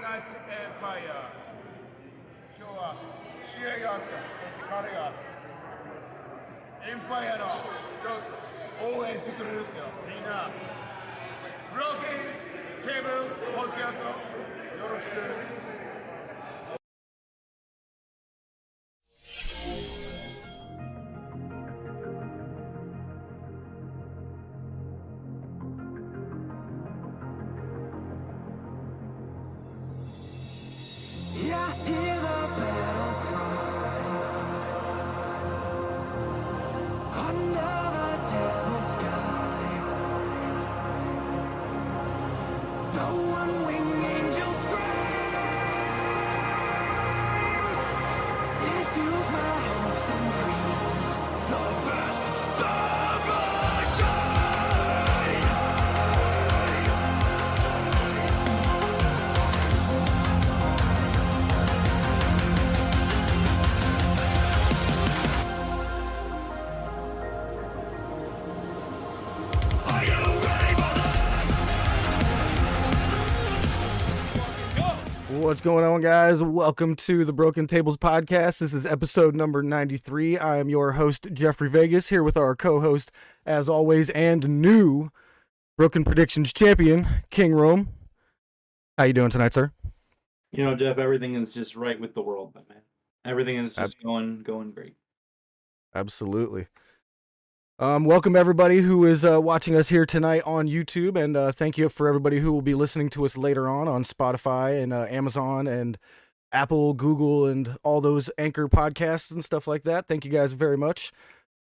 ナイツエンパイア。今日は試合があった。そして彼がエンパイアの応援してくれるんですよ。みんな、ブローキンケーブルポッドキャストよろしく。What's going on, guys? Welcome to the Broken Tables podcast. This is episode number 93. I am your host, Jeffrey Vegas, here with our co-host, as always, and new Broken Predictions champion, King Rome. How you doing tonight, sir? You know, Jeff, everything is just right with the world, man. Everything is just going great. Absolutely. Welcome everybody who is watching us here tonight on YouTube, and thank you for everybody who will be listening to us later on Spotify and Amazon and Apple, Google, and all those Anchor podcasts and stuff like that. Thank you guys very much.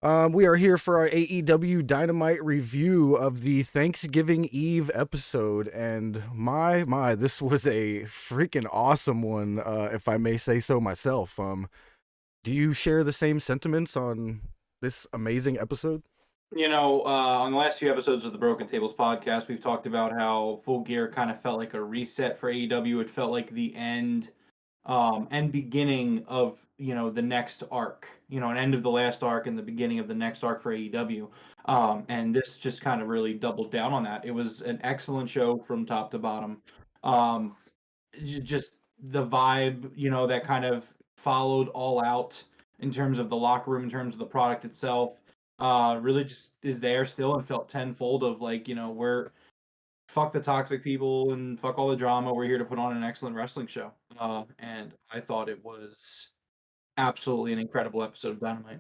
We are here for our AEW Dynamite review of the Thanksgiving Eve episode, and my, this was a freaking awesome one, if I may say so myself. Do you share the same sentiments on this amazing episode? You know, on the last few episodes of the Broken Tables podcast, we've talked about how Full Gear kind of felt like a reset for AEW. It felt like the end and beginning of, the next arc, an end of the last arc and the beginning of the next arc for AEW. And this just kind of really doubled down on that. It was an excellent show from top to bottom. Just the vibe, that kind of followed All Out in terms of the locker room, in terms of the product itself, really just is there still and felt tenfold of we're fuck the toxic people and fuck all the drama. We're here to put on an excellent wrestling show. And I thought it was absolutely an incredible episode of Dynamite.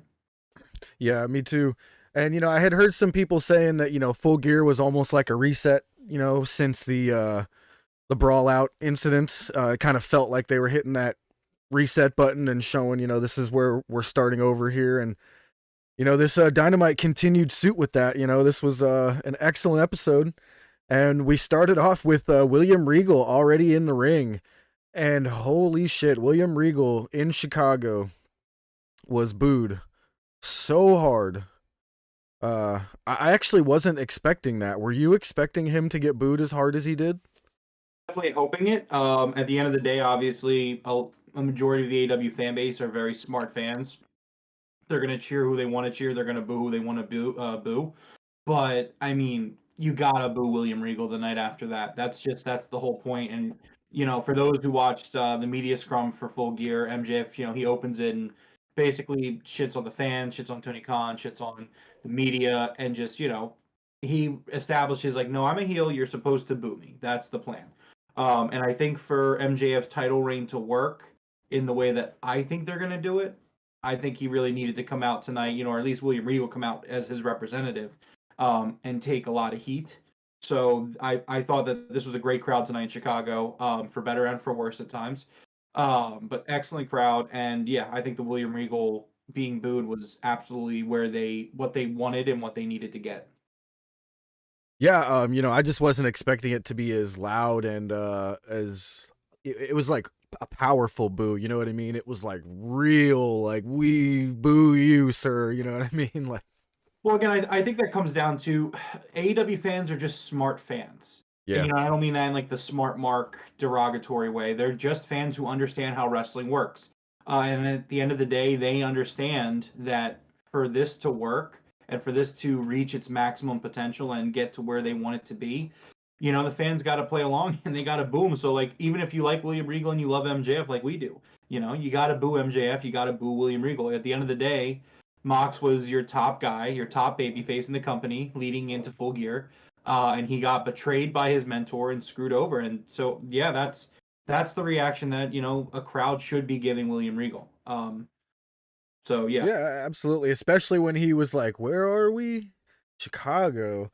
Yeah, me too. And, I had heard some people saying that, Full Gear was almost like a reset, since the Brawl Out incident. It kind of felt like they were hitting that reset button and showing, this is where we're starting over here. And, this Dynamite continued suit with that. This was an excellent episode. And we started off with William Regal already in the ring. And holy shit, William Regal in Chicago was booed so hard. I actually wasn't expecting that. Were you expecting him to get booed as hard as he did? Definitely hoping it. At the end of the day, obviously, a majority of the AEW fan base are very smart fans. They're going to cheer who they want to cheer. They're going to boo who they want to boo. But, I mean, you got to boo William Regal the night after that. That's the whole point. And, for those who watched the media scrum for Full Gear, MJF, he opens it and basically shits on the fans, shits on Tony Khan, shits on the media, and just, he establishes, no, I'm a heel. You're supposed to boo me. That's the plan. And I think for MJF's title reign to work in the way that I think they're going to do it, I think he really needed to come out tonight, or at least William Regal come out as his representative and take a lot of heat. So I thought that this was a great crowd tonight in Chicago, for better and for worse at times. But excellent crowd. And yeah, I think the William Regal being booed was absolutely what they wanted and what they needed to get. Yeah, I just wasn't expecting it to be as loud and as it was like a powerful boo, you know what I mean? It was like real, like, we boo you, sir, you know what I mean? Like, well, again, I think that comes down to AEW fans are just smart fans. yeah. And, I don't mean that in like the smart mark derogatory way. They're just fans who understand how wrestling works. And at the end of the day, they understand that for this to work and for this to reach its maximum potential and get to where they want it to be, you know, the fans got to play along and they got to boo him. So like, even if you like William Regal and you love MJF like we do, you know, you got to boo MJF, you got to boo William Regal. At the end of the day, Mox was your top guy, your top babyface in the company leading into Full Gear, and he got betrayed by his mentor and screwed over. And so, yeah, that's the reaction that, you know, a crowd should be giving William Regal. So yeah. Yeah, absolutely. Especially when he was like, "Where are we? Chicago."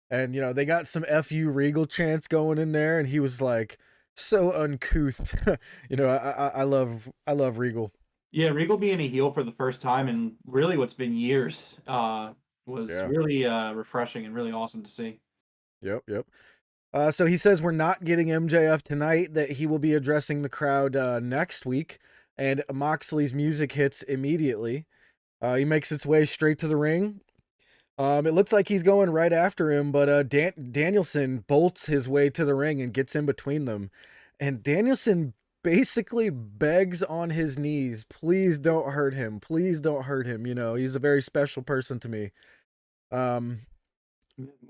And you know, they got some FU Regal chants going in there, and he was like so uncouth. You know, I love Regal. Yeah, Regal being a heel for the first time in really what's been years was Yeah. really refreshing and really awesome to see. Yep, yep. So he says we're not getting MJF tonight, that he will be addressing the crowd next week, and Moxley's music hits immediately. He makes its way straight to the ring. It looks like he's going right after him, but Danielson bolts his way to the ring and gets in between them. And Danielson basically begs on his knees, please don't hurt him. Please don't hurt him. You know, he's a very special person to me. What's going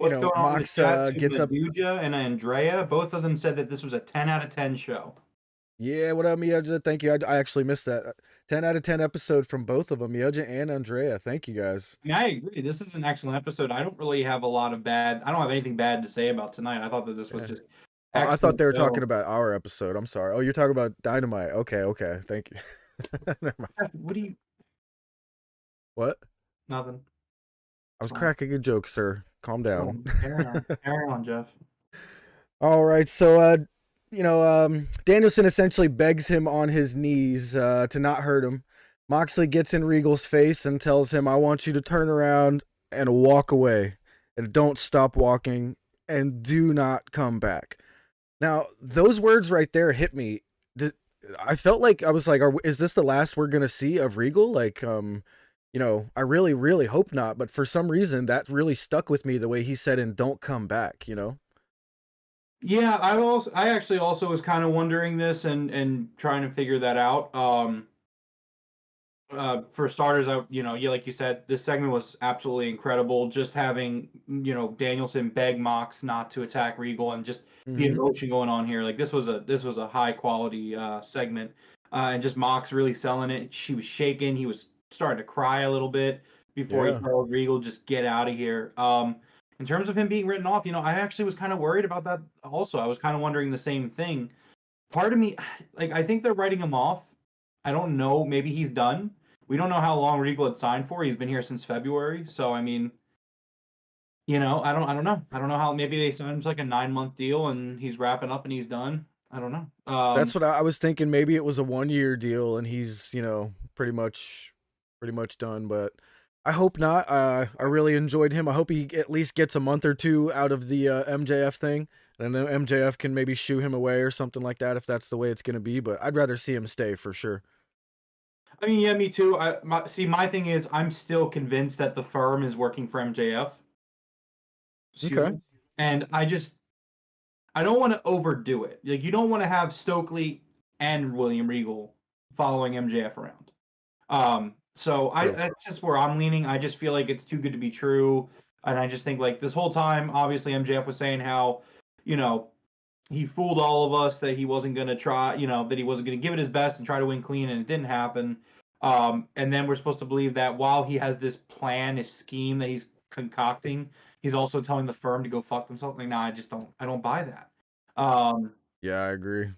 on in the Mox chat? gets up. Meduja and Andrea, both of them said that this was a 10 out of 10 show. Yeah, what up, Miyoja? Thank you. I actually missed that. 10 out of 10 episode from both of them, Miyoja and Andrea. Thank you, guys. I mean, I agree. This is an excellent episode. I don't really have I don't have anything bad to say about tonight. I thought that this was just I thought excellent they were show. talking about our episode. I'm sorry. Oh, you're talking about Dynamite. Okay. Thank you. Never mind. What do you... What? Nothing. I was cracking a joke, sir. Calm down. Carry on, Jeff. All right. So, Danielson essentially begs him on his knees to not hurt him. Moxley gets in Regal's face and tells him, I want you to turn around and walk away. And don't stop walking. And do not come back. Now, those words right there hit me. I felt like, I was like, is this the last we're going to see of Regal? Like, I really, really hope not. But for some reason, that really stuck with me, the way he said, and don't come back, you know? Yeah, I actually also was kind of wondering this and trying to figure that out. For starters, like you said, this segment was absolutely incredible. Just having, Danielson beg Mox not to attack Regal and just the emotion going on here. Like this was a high quality segment, and just Mox really selling it. She was shaking. He was starting to cry a little bit before he told Regal, just get out of here. In terms of him being written off, I actually was kind of worried about that also. I was kind of wondering the same thing. Part of me, like, I think they're writing him off. I don't know. Maybe he's done. We don't know how long Regal had signed for. He's been here since February. So, I mean, I don't know. I don't know how, maybe they signed him to like a 9-month deal and he's wrapping up and he's done. I don't know. That's what I was thinking. Maybe it was a 1-year deal and he's, pretty much done, but I hope not. I really enjoyed him. I hope he at least gets a month or two out of the MJF thing, and then MJF can maybe shoo him away or something like that if that's the way it's going to be. But I'd rather see him stay for sure. I mean, yeah, me too. My thing is, I'm still convinced that the firm is working for MJF. Okay. And I don't want to overdo it. Like, you don't want to have Stokely and William Regal following MJF around. So that's just where I'm leaning. I just feel like it's too good to be true. And I just think, like, this whole time, obviously MJF was saying how, he fooled all of us, that he wasn't going to try, that he wasn't going to give it his best and try to win clean, and it didn't happen. And then we're supposed to believe that while he has this plan, his scheme that he's concocting, he's also telling the firm to go fuck themselves. Like, nah, I don't buy that. Yeah, I agree.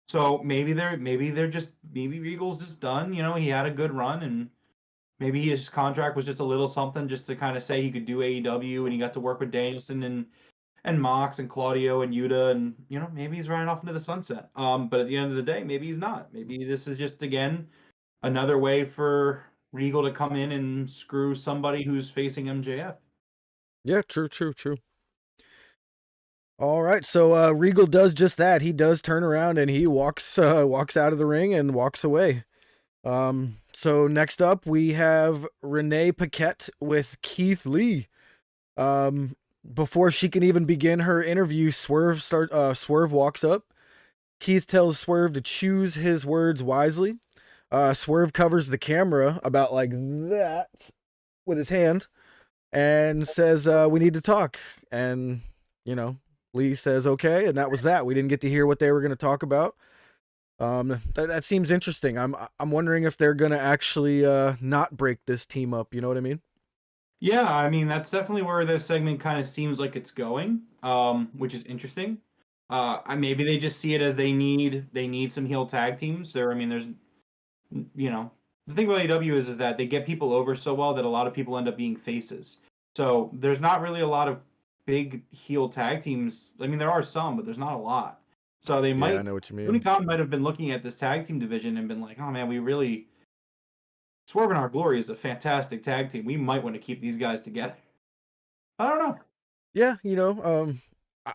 So maybe Regal's just done. He had a good run, and maybe his contract was just a little something just to kind of say he could do AEW, and he got to work with Danielson and Mox and Claudio and Yuta, and maybe he's riding off into the sunset. But at the end of the day, maybe he's not. Maybe this is just, again, another way for Regal to come in and screw somebody who's facing MJF. Yeah, true. All right, so Regal does just that. He does turn around and he walks out of the ring and walks away. So next up we have Renee Paquette with Keith Lee. Before she can even begin her interview, Swerve walks up. Keith tells Swerve to choose his words wisely. Swerve covers the camera about like that with his hand and says, we need to talk. And, Lee says okay, and that was that. We didn't get to hear what they were going to talk about. That seems interesting. I'm wondering if they're going to actually not break this team up. You know what I mean? Yeah, I mean that's definitely where this segment kind of seems like it's going, which is interesting. Maybe they just see it as they need some heel tag teams. There's the thing with AEW is that they get people over so well that a lot of people end up being faces. So there's not really a lot of big heel tag teams. I mean, there are some, but there's not a lot. So they Yeah, I might. know what you Tony mean. Khan might have been looking at this tag team division and been like, "Oh man, we really Swerve and Our Glory is a fantastic tag team. We might want to keep these guys together." I don't know. Yeah,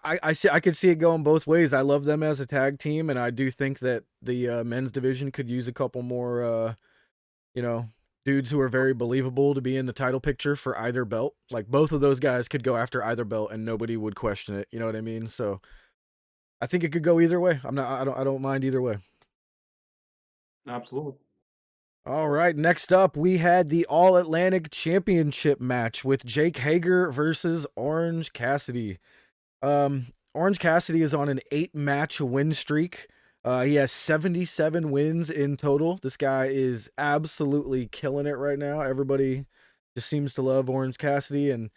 I see. I could see it going both ways. I love them as a tag team, and I do think that the men's division could use a couple more, you know, dudes who are very believable to be in the title picture for either belt. Like both of those guys could go after either belt, and nobody would question it. You know what I mean? So I think it could go either way. I don't mind either way. Absolutely. All right, next up we had the All Atlantic Championship match with Jake Hager versus Orange Cassidy. Orange Cassidy is on an 8-match win streak. He has 77 wins in total. This guy is absolutely killing it right now. Everybody just seems to love Orange Cassidy, and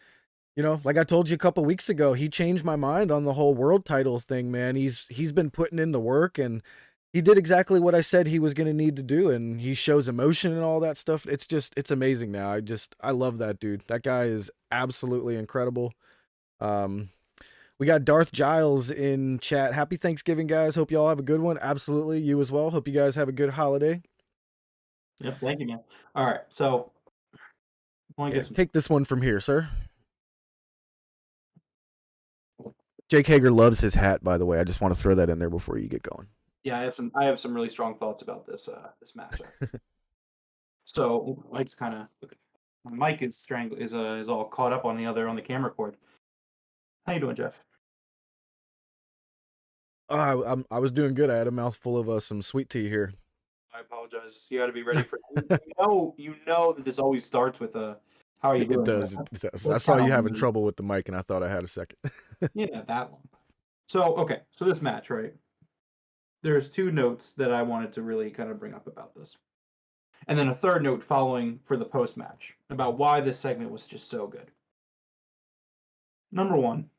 like I told you a couple weeks ago, he changed my mind on the whole world title thing, man. He's been putting in the work, and he did exactly what I said he was going to need to do, and he shows emotion and all that stuff. It's amazing now. I love that dude. That guy is absolutely incredible. We got Darth Giles in chat. Happy Thanksgiving, guys. Hope you all have a good one. Absolutely. You as well. Hope you guys have a good holiday. Yep. Thank you, man. All right. So, take this one from here, sir. Jake Hager loves his hat, by the way. I just want to throw that in there before you get going. Yeah, I have some really strong thoughts about this match. So Mike's kind of my mic is all caught up on the camera cord. How you doing, Jeff? I was doing good. I had a mouthful of some sweet tea here. I apologize. You got to be ready for you know that this always starts with a how are you doing? It does. I saw you having trouble with the mic, and I thought I had a second. Yeah, that one. So okay, so this match, right? There's 2 notes that I wanted to really kind of bring up about this. And then a third note following for the post match about why this segment was just so good. Number 1,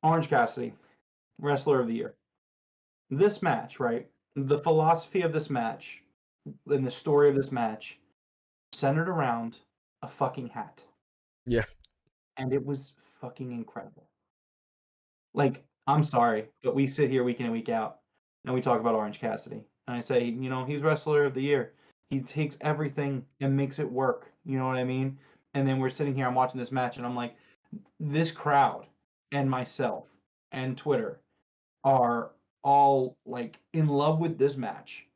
Orange Cassidy, Wrestler of the Year. This match, right? The philosophy of this match and the story of this match centered around a fucking hat. Yeah. And it was fucking incredible. Like, I'm sorry, but we sit here week in and week out and we talk about Orange Cassidy. And I say, he's Wrestler of the Year. He takes everything and makes it work. You know what I mean? And then we're sitting here, I'm watching this match, and I'm like, this crowd and myself and Twitter are all like in love with this match.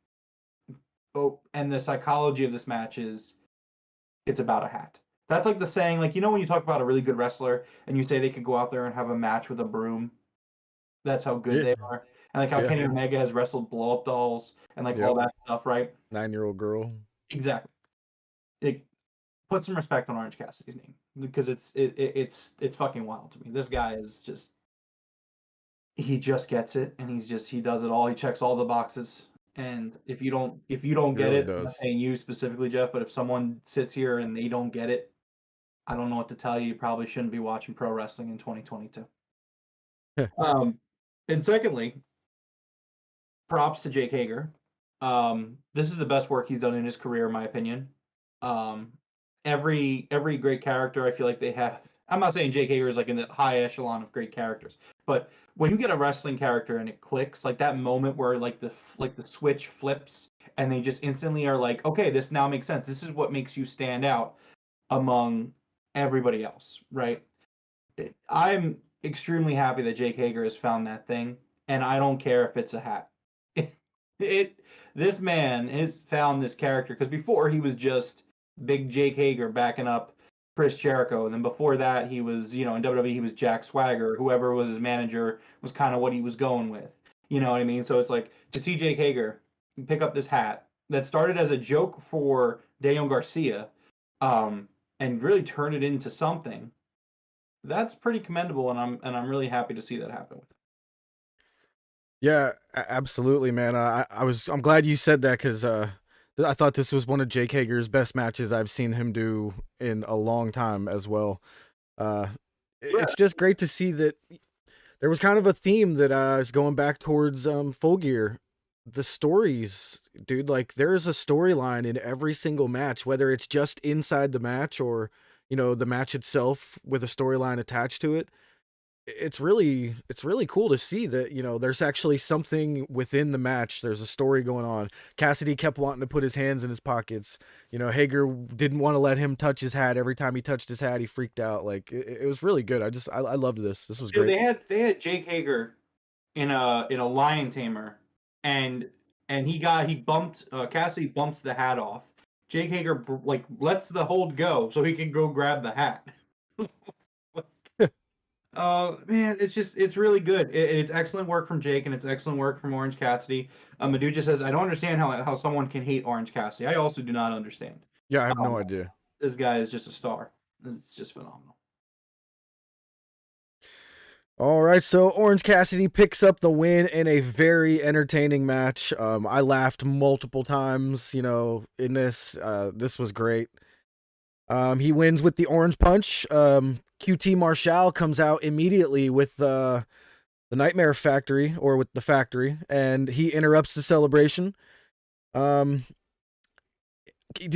Oh, and the psychology of this match is it's about a hat. That's like the saying, like, when you talk about a really good wrestler and you say they could go out there and have a match with a broom, that's how good they are. And like how Kenny Omega has wrestled blow up dolls and like all that stuff, right? 9-year-old girl. Exactly. Put some respect on Orange Cassidy's name because it's fucking wild to me. This guy is just he just gets it, and he does it all. He checks all the boxes. And if you don't get it, I'm not saying you specifically, Jeff, but if someone sits here and they don't get it, I don't know what to tell you. You probably shouldn't be watching pro wrestling in 2022. And secondly, props to Jake Hager. This is the best work he's done in his career, in my opinion. Every great character, I feel like they have. I'm not saying Jake Hager is like in the high echelon of great characters, but when you get a wrestling character and it clicks, like that moment where like the switch flips and they just instantly are like, okay, this now makes sense. This is what makes you stand out among everybody else, right? I'm extremely happy that Jake Hager has found that thing, and I don't care if it's a hat. This man has found this character because before he was just big Jake Hager backing up Chris Jericho, and then before that he was, in WWE he was Jack Swagger. Whoever was his manager was kind of what he was going with. You know what I mean? So it's like to see Jake Hager pick up this hat that started as a joke for Daniel Garcia, and really turn it into something. That's pretty commendable, and I'm really happy to see that happen with him. Yeah, absolutely, man. I'm glad you said that because I thought this was one of Jake Hager's best matches I've seen him do in a long time as well. Uh, it's just great to see that there was kind of a theme that is going back towards Full Gear. The stories, dude, like there is a storyline in every single match, whether it's just inside the match or the match itself with a storyline attached to it. It's really cool to see that there's actually something within the match. There's a story going on. Cassidy kept wanting to put his hands in his pockets. Hager didn't want to let him touch his hat. Every time he touched his hat, he freaked out. Like it was really good. I loved this was great. They had Jake Hager in a lion tamer, and he bumped Cassidy bumps the hat off. Jake Hager like lets the hold go so he can go grab the hat. Man, it's really good. It's excellent work from Jake, and it's excellent work from Orange Cassidy. Madu just says, I don't understand how someone can hate Orange Cassidy. I also do not understand. Yeah, I have no idea. This guy is just a star. It's just phenomenal. All right, so Orange Cassidy picks up the win in a very entertaining match. I laughed multiple times, in this. This was great. He wins with the Orange Punch. QT Marshall comes out immediately with the Nightmare Factory, or with the Factory, and he interrupts the celebration. Did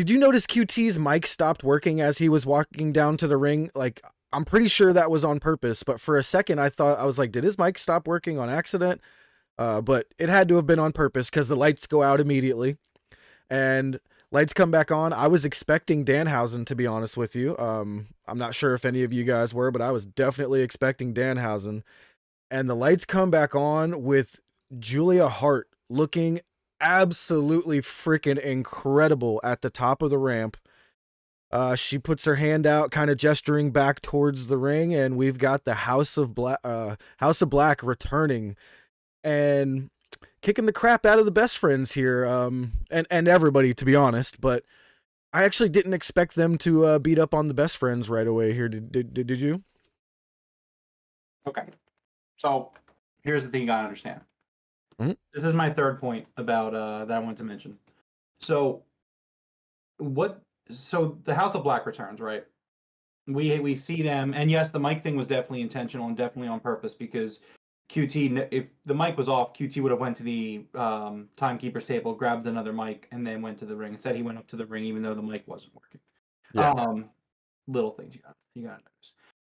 you notice QT's mic stopped working as he was walking down to the ring? Like, I'm pretty sure that was on purpose, but for a second I was like, did his mic stop working on accident? But it had to have been on purpose because the lights go out immediately and lights come back on. I was expecting Danhausen, to be honest with you. I'm not sure if any of you guys were, but I was definitely expecting Danhausen. And the lights come back on with Julia Hart looking absolutely freaking incredible at the top of the ramp. She puts her hand out, kind of gesturing back towards the ring, and we've got the House of Black returning and kicking the crap out of the Best Friends here, and everybody, to be honest. But I actually didn't expect them to beat up on the Best Friends right away here. Did you? Okay, so here's the thing you gotta understand. Mm-hmm. This is my third point about that I wanted to mention. So the House of Black returns, right? We see them, and yes, the mic thing was definitely intentional and definitely on purpose, because QT, if the mic was off, QT would have went to the timekeeper's table, grabbed another mic, and then went to the ring. Instead, he went up to the ring even though the mic wasn't working. Yeah. Little things you got to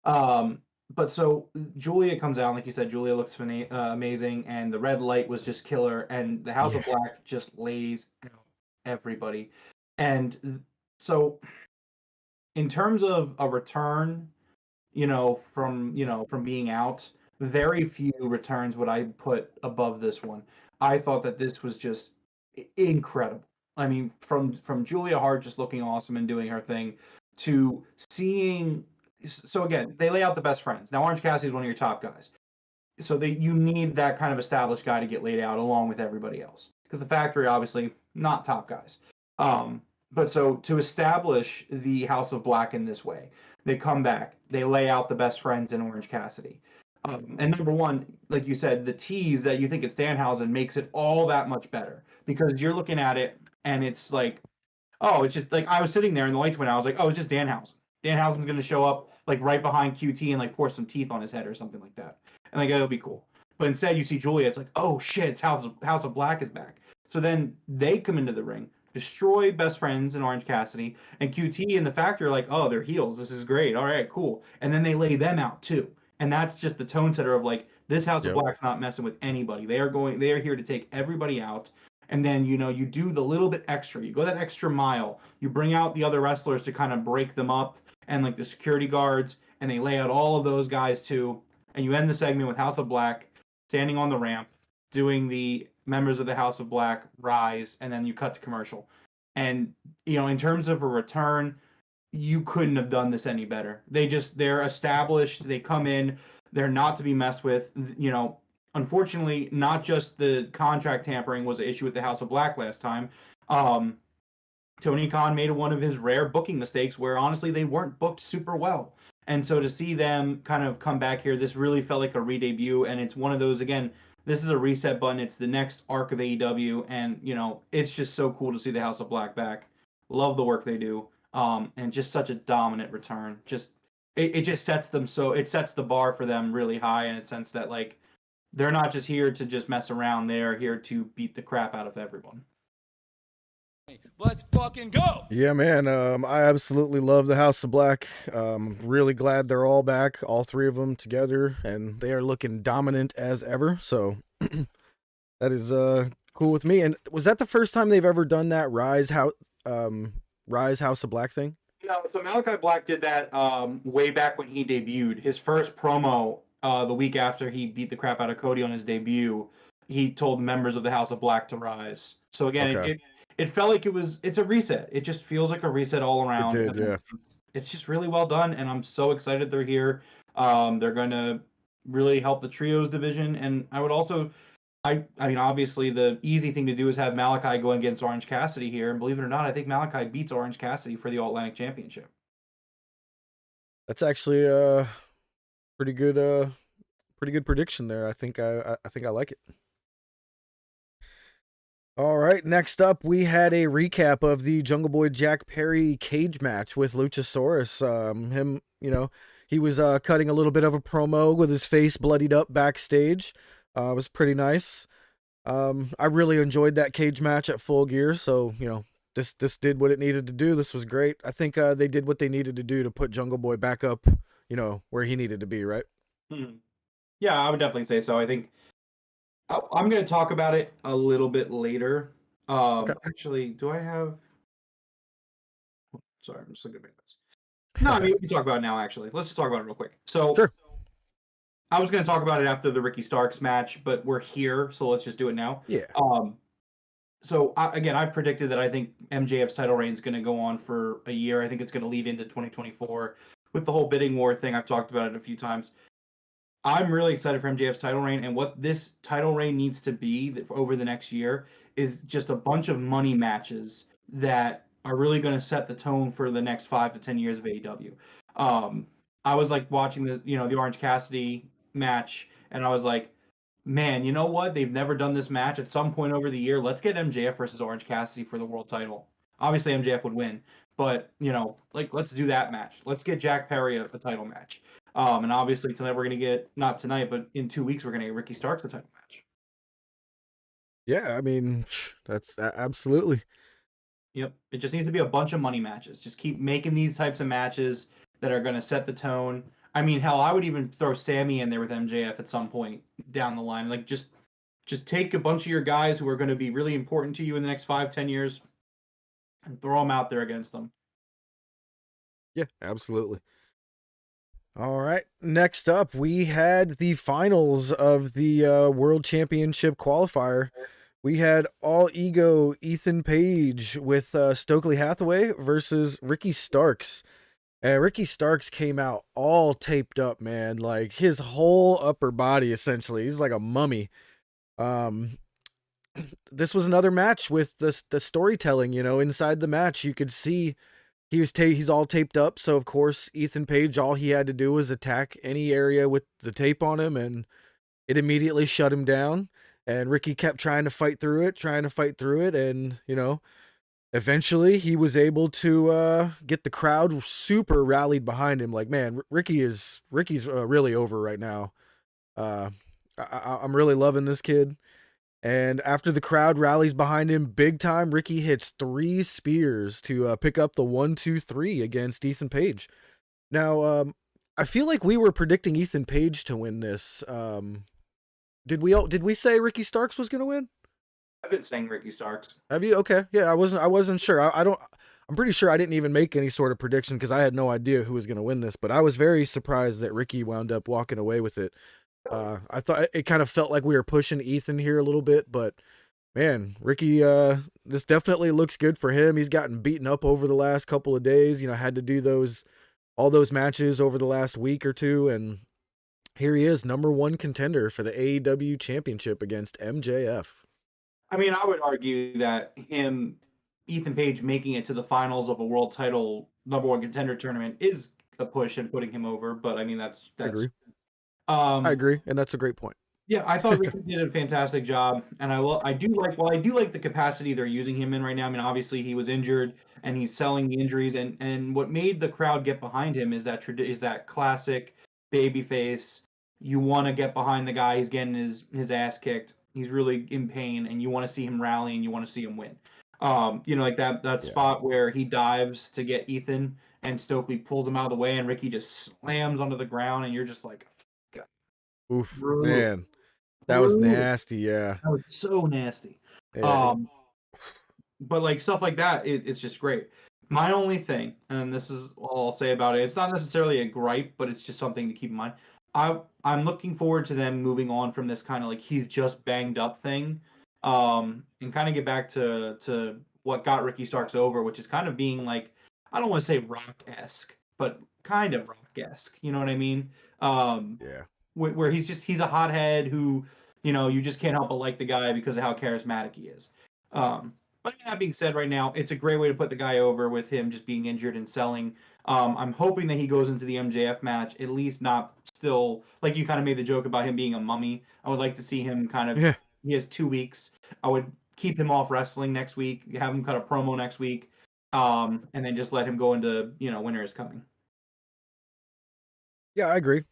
notice. But so Julia comes out, like you said, Julia looks amazing, and the red light was just killer, and the House of Black just lays out everybody. And so, in terms of a return, from being out, very few returns would I put above this one. I thought that this was just incredible. I mean, from Julia Hart just looking awesome and doing her thing, to seeing. So again, they lay out the Best Friends. Now, Orange Cassidy is one of your top guys, so you need that kind of established guy to get laid out along with everybody else, because the Factory obviously not top guys. But so to establish the House of Black in this way, they come back, they lay out the Best Friends in Orange Cassidy. And number one, like you said, the tease that you think it's Danhausen makes it all that much better, because you're looking at it and it's like, oh, it's just like, I was sitting there and the lights went out. I was like, oh, it's just Danhausen. Danhausen's going to show up like right behind QT and like pour some teeth on his head or something like that. And like, it'll be cool. But instead you see Julia, it's like, oh shit, it's House of Black is back. So then they come into the ring, destroy Best Friends and Orange Cassidy, and QT and the Factor are like, oh, they're heels. This is great. All right, cool. And then they lay them out too. And that's just the tone setter of like, this House of Black's not messing with anybody. They are here to take everybody out. And then, you do the little bit extra. You go that extra mile. You bring out the other wrestlers to kind of break them up, and like the security guards, and they lay out all of those guys too. And you end the segment with House of Black standing on the ramp, doing the members of the House of Black rise, and then you cut to commercial. And, in terms of a return, you couldn't have done this any better. They're established. They come in. They're not to be messed with. Unfortunately, not just the contract tampering was an issue with the House of Black last time. Tony Khan made one of his rare booking mistakes where honestly they weren't booked super well. And so to see them kind of come back here, this really felt like a re-debut, and it's one of those, again, this is a reset button. It's the next arc of AEW, and it's just so cool to see the House of Black back. Love the work they do, and just such a dominant return. It just sets them it sets the bar for them really high in a sense that like they're not just here to just mess around. They're here to beat the crap out of everyone. Let's fucking go. Yeah, man. I absolutely love the House of Black. Really glad they're all back, all three of them together, and they are looking dominant as ever. So that is cool with me. And was that the first time they've ever done that Rise House of Black thing? No, so Malachi Black did that way back when he debuted. His first promo the week after he beat the crap out of Cody on his debut, he told members of the House of Black to rise. So again, Okay. it felt like it's a reset. It just feels like a reset all around. It did, yeah. It's just really well done, and I'm so excited they're here. They're going to really help the trios division, and I would also, I mean, obviously the easy thing to do is have Malachi go against Orange Cassidy here, and believe it or not, I think Malachi beats Orange Cassidy for the All Atlantic Championship. That's actually a pretty good prediction there. I think I like it. All right, next up, we had a recap of the Jungle Boy Jack Perry cage match with Luchasaurus. He was cutting a little bit of a promo with his face bloodied up backstage. It was pretty nice. I really enjoyed that cage match at Full Gear, so, this did what it needed to do. This was great. I think they did what they needed to do to put Jungle Boy back up, where he needed to be, right? Mm-hmm. Yeah, I would definitely say so. I think I'm going to talk about it a little bit later. Okay. Actually, do I have... Sorry, I'm just looking at this. No, I mean, we can talk about it now, actually. Let's just talk about it real quick. So, Sure. I was going to talk about it after the Ricky Starks match, but we're here, so let's just do it now. Yeah. So, I predicted that I think MJF's title reign is going to go on for a year. I think it's going to lead into 2024 with the whole bidding war thing. I've talked about it a few times. I'm really excited for MJF's title reign, and what this title reign needs to be over the next year is just a bunch of money matches that are really going to set the tone for the next 5 to 10 years of AEW. I was like watching the Orange Cassidy match, and I was like, man, you know what? They've never done this match. At some point over the year, let's get MJF versus Orange Cassidy for the world title. Obviously, MJF would win, but let's do that match. Let's get Jack Perry a title match. And obviously tonight we're gonna get, not tonight, but in 2 weeks we're gonna get Ricky Starks the title match. Yeah, I mean, that's absolutely. Yep, it just needs to be a bunch of money matches. Just keep making these types of matches that are gonna set the tone. I mean, hell, I would even throw Sammy in there with MJF at some point down the line. Like just take a bunch of your guys who are going to be really important to you in the next 5-10 years and throw them out there against them. Yeah, absolutely. All right. Next up, we had the finals of the World Championship qualifier. We had All Ego Ethan Page with Stokely Hathaway versus Ricky Starks. And Ricky Starks came out all taped up, man. Like his whole upper body, essentially. He's like a mummy. This was another match with the storytelling, inside the match. You could see he's all taped up, so of course Ethan Page, all he had to do was attack any area with the tape on him, and it immediately shut him down. And Ricky kept trying to fight through it, and eventually he was able to get the crowd super rallied behind him. Like, man, Ricky's really over right now. I'm really loving this kid. And after the crowd rallies behind him big time, Ricky hits 3 spears to pick up the 1-2-3 against Ethan Page. Now, I feel like we were predicting Ethan Page to win this. Did we say Ricky Starks was going to win? I've been saying Ricky Starks. Have you? Okay. Yeah, I wasn't sure. I'm pretty sure I didn't even make any sort of prediction because I had no idea who was going to win this, but I was very surprised that Ricky wound up walking away with it. I thought it kind of felt like we were pushing Ethan here a little bit, but man, Ricky, this definitely looks good for him. He's gotten beaten up over the last couple of days, had to do all those matches over the last week or two. And here he is, number 1 contender for the AEW championship against MJF. I mean, I would argue that Ethan Page making it to the finals of a world title number 1 contender tournament is a push and putting him over. But I mean, that's I agree. Um, I agree, and that's a great point. yeah, I thought Ricky did a fantastic job, and I do like the capacity they're using him in right now. I mean, obviously he was injured, and he's selling the injuries, and what made the crowd get behind him is that classic baby face. You want to get behind the guy. He's getting his ass kicked. He's really in pain, and you want to see him rally, and you want to see him win. Like that Yeah. spot where he dives to get Ethan, and Stokely pulls him out of the way, and Ricky just slams onto the ground, and you're just like, Oof, brutal. man, that was Brutal. nasty. Yeah. That was so nasty. Yeah. But like stuff like that, it's just great. My only thing, and this is all I'll say about it, it's not necessarily a gripe, but it's just something to keep in mind. I'm looking forward to them moving on from this kind of like he's just banged up thing, and kind of get back to what got Ricky Starks over, which is kind of being like, I don't want to say rock-esque, but kind of rock-esque. You know what I mean? Yeah. Where he's a hothead who, you just can't help but like the guy because of how charismatic he is. But that being said, right now it's a great way to put the guy over with him just being injured and selling. I'm hoping that he goes into the MJF match at least not still like you kind of made the joke about him being a mummy. I would like to see him kind of. Yeah. He has 2 weeks. I would keep him off wrestling next week. Have him cut a promo next week, and then just let him go into Winter is Coming. Yeah, I agree.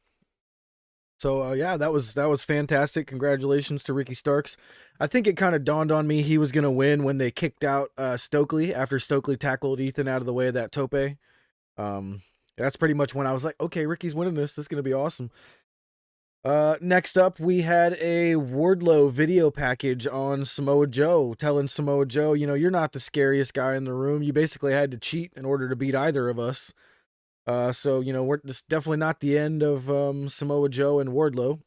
So yeah, that was fantastic. Congratulations to Ricky Starks. I think it kind of dawned on me he was gonna win when they kicked out Stokely after Stokely tackled Ethan out of the way of that tope. That's pretty much when I was like, okay, Ricky's winning this. This is gonna be awesome. Next up, we had a Wardlow video package on Samoa Joe, telling Samoa Joe, you're not the scariest guy in the room. You basically had to cheat in order to beat either of us. So this definitely not the end of Samoa Joe and Wardlow.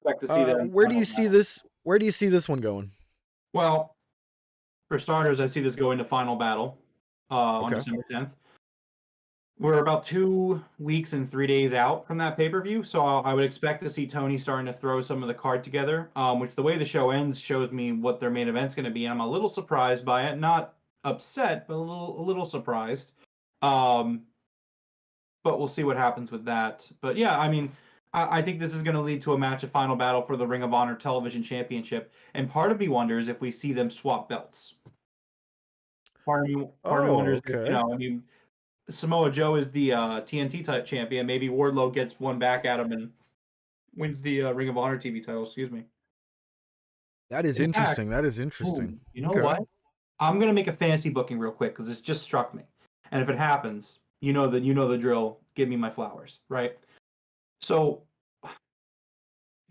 Expect to see that. Where do you see this? Where do you see this one going? Well, for starters, I see this going to Final Battle on Okay. December 10th. We're about 2 weeks and 3 days out from that pay-per-view, so I would expect to see Tony starting to throw some of the card together, which the way the show ends shows me what their main event's going to be, and I'm a little surprised by it. Not upset, but a little surprised. But we'll see what happens with that. But yeah, I mean, I think this is going to lead to a match of Final Battle for the Ring of Honor Television Championship, and part of me wonders if we see them swap belts. Part of me wonders okay. if, I mean, Samoa Joe is the TNT type champion. Maybe Wardlow gets one back at him and wins the Ring of Honor TV title. Excuse me. That is interesting. That is interesting. You know what? I'm gonna make a fantasy booking real quick because this just struck me, and if it happens, you know the drill. Give me my flowers, right? So,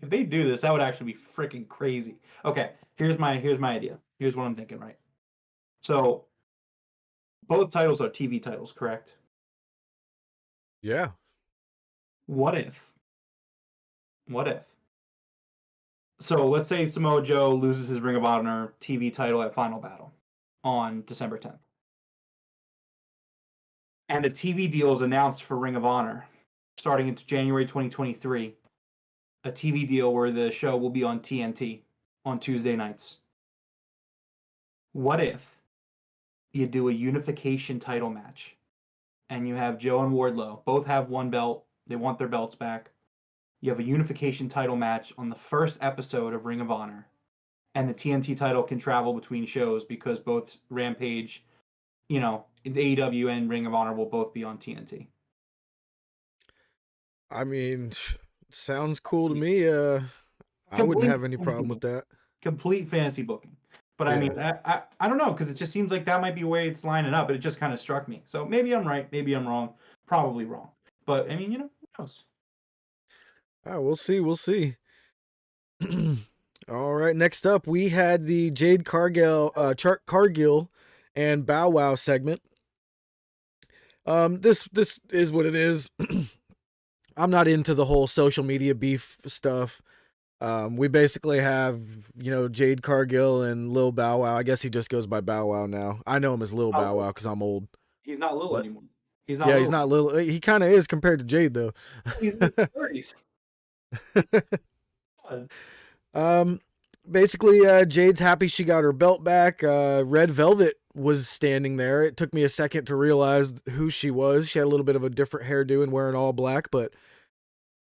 if they do this, that would actually be freaking crazy. Okay, here's my idea. Here's what I'm thinking, right? So, both titles are TV titles, correct? Yeah. What if? So let's say Samoa Joe loses his Ring of Honor TV title at Final Battle on December 10th. And a TV deal is announced for Ring of Honor starting in January 2023. A TV deal where the show will be on TNT on Tuesday nights. What if you do a unification title match and you have Joe and Wardlow both have one belt, they want their belts back. You have a unification title match on the first episode of Ring of Honor, and the TNT title can travel between shows because both Rampage, the AEW and Ring of Honor will both be on TNT. I mean, sounds cool to me. I wouldn't have any problem with that. Complete fantasy booking. But I mean, I don't know, because it just seems like that might be the way it's lining up, but it just kind of struck me. So maybe I'm right, maybe I'm wrong, probably wrong. But I mean, who knows? We'll see. All right, next up we had the Jade Cargill and Bow Wow segment. This is what it is. I'm not into the whole social media beef stuff. We basically have, Jade Cargill and Lil Bow Wow. I guess he just goes by Bow Wow now. I know him as Lil Bow Wow because I'm old. He's not Lil anymore. He's not Lil. He kind of is compared to Jade though. He's in his 30s. Basically, Jade's happy she got her belt back. Red Velvet was standing there. It took me a second to realize who she was. She had a little bit of a different hairdo and wearing all black, but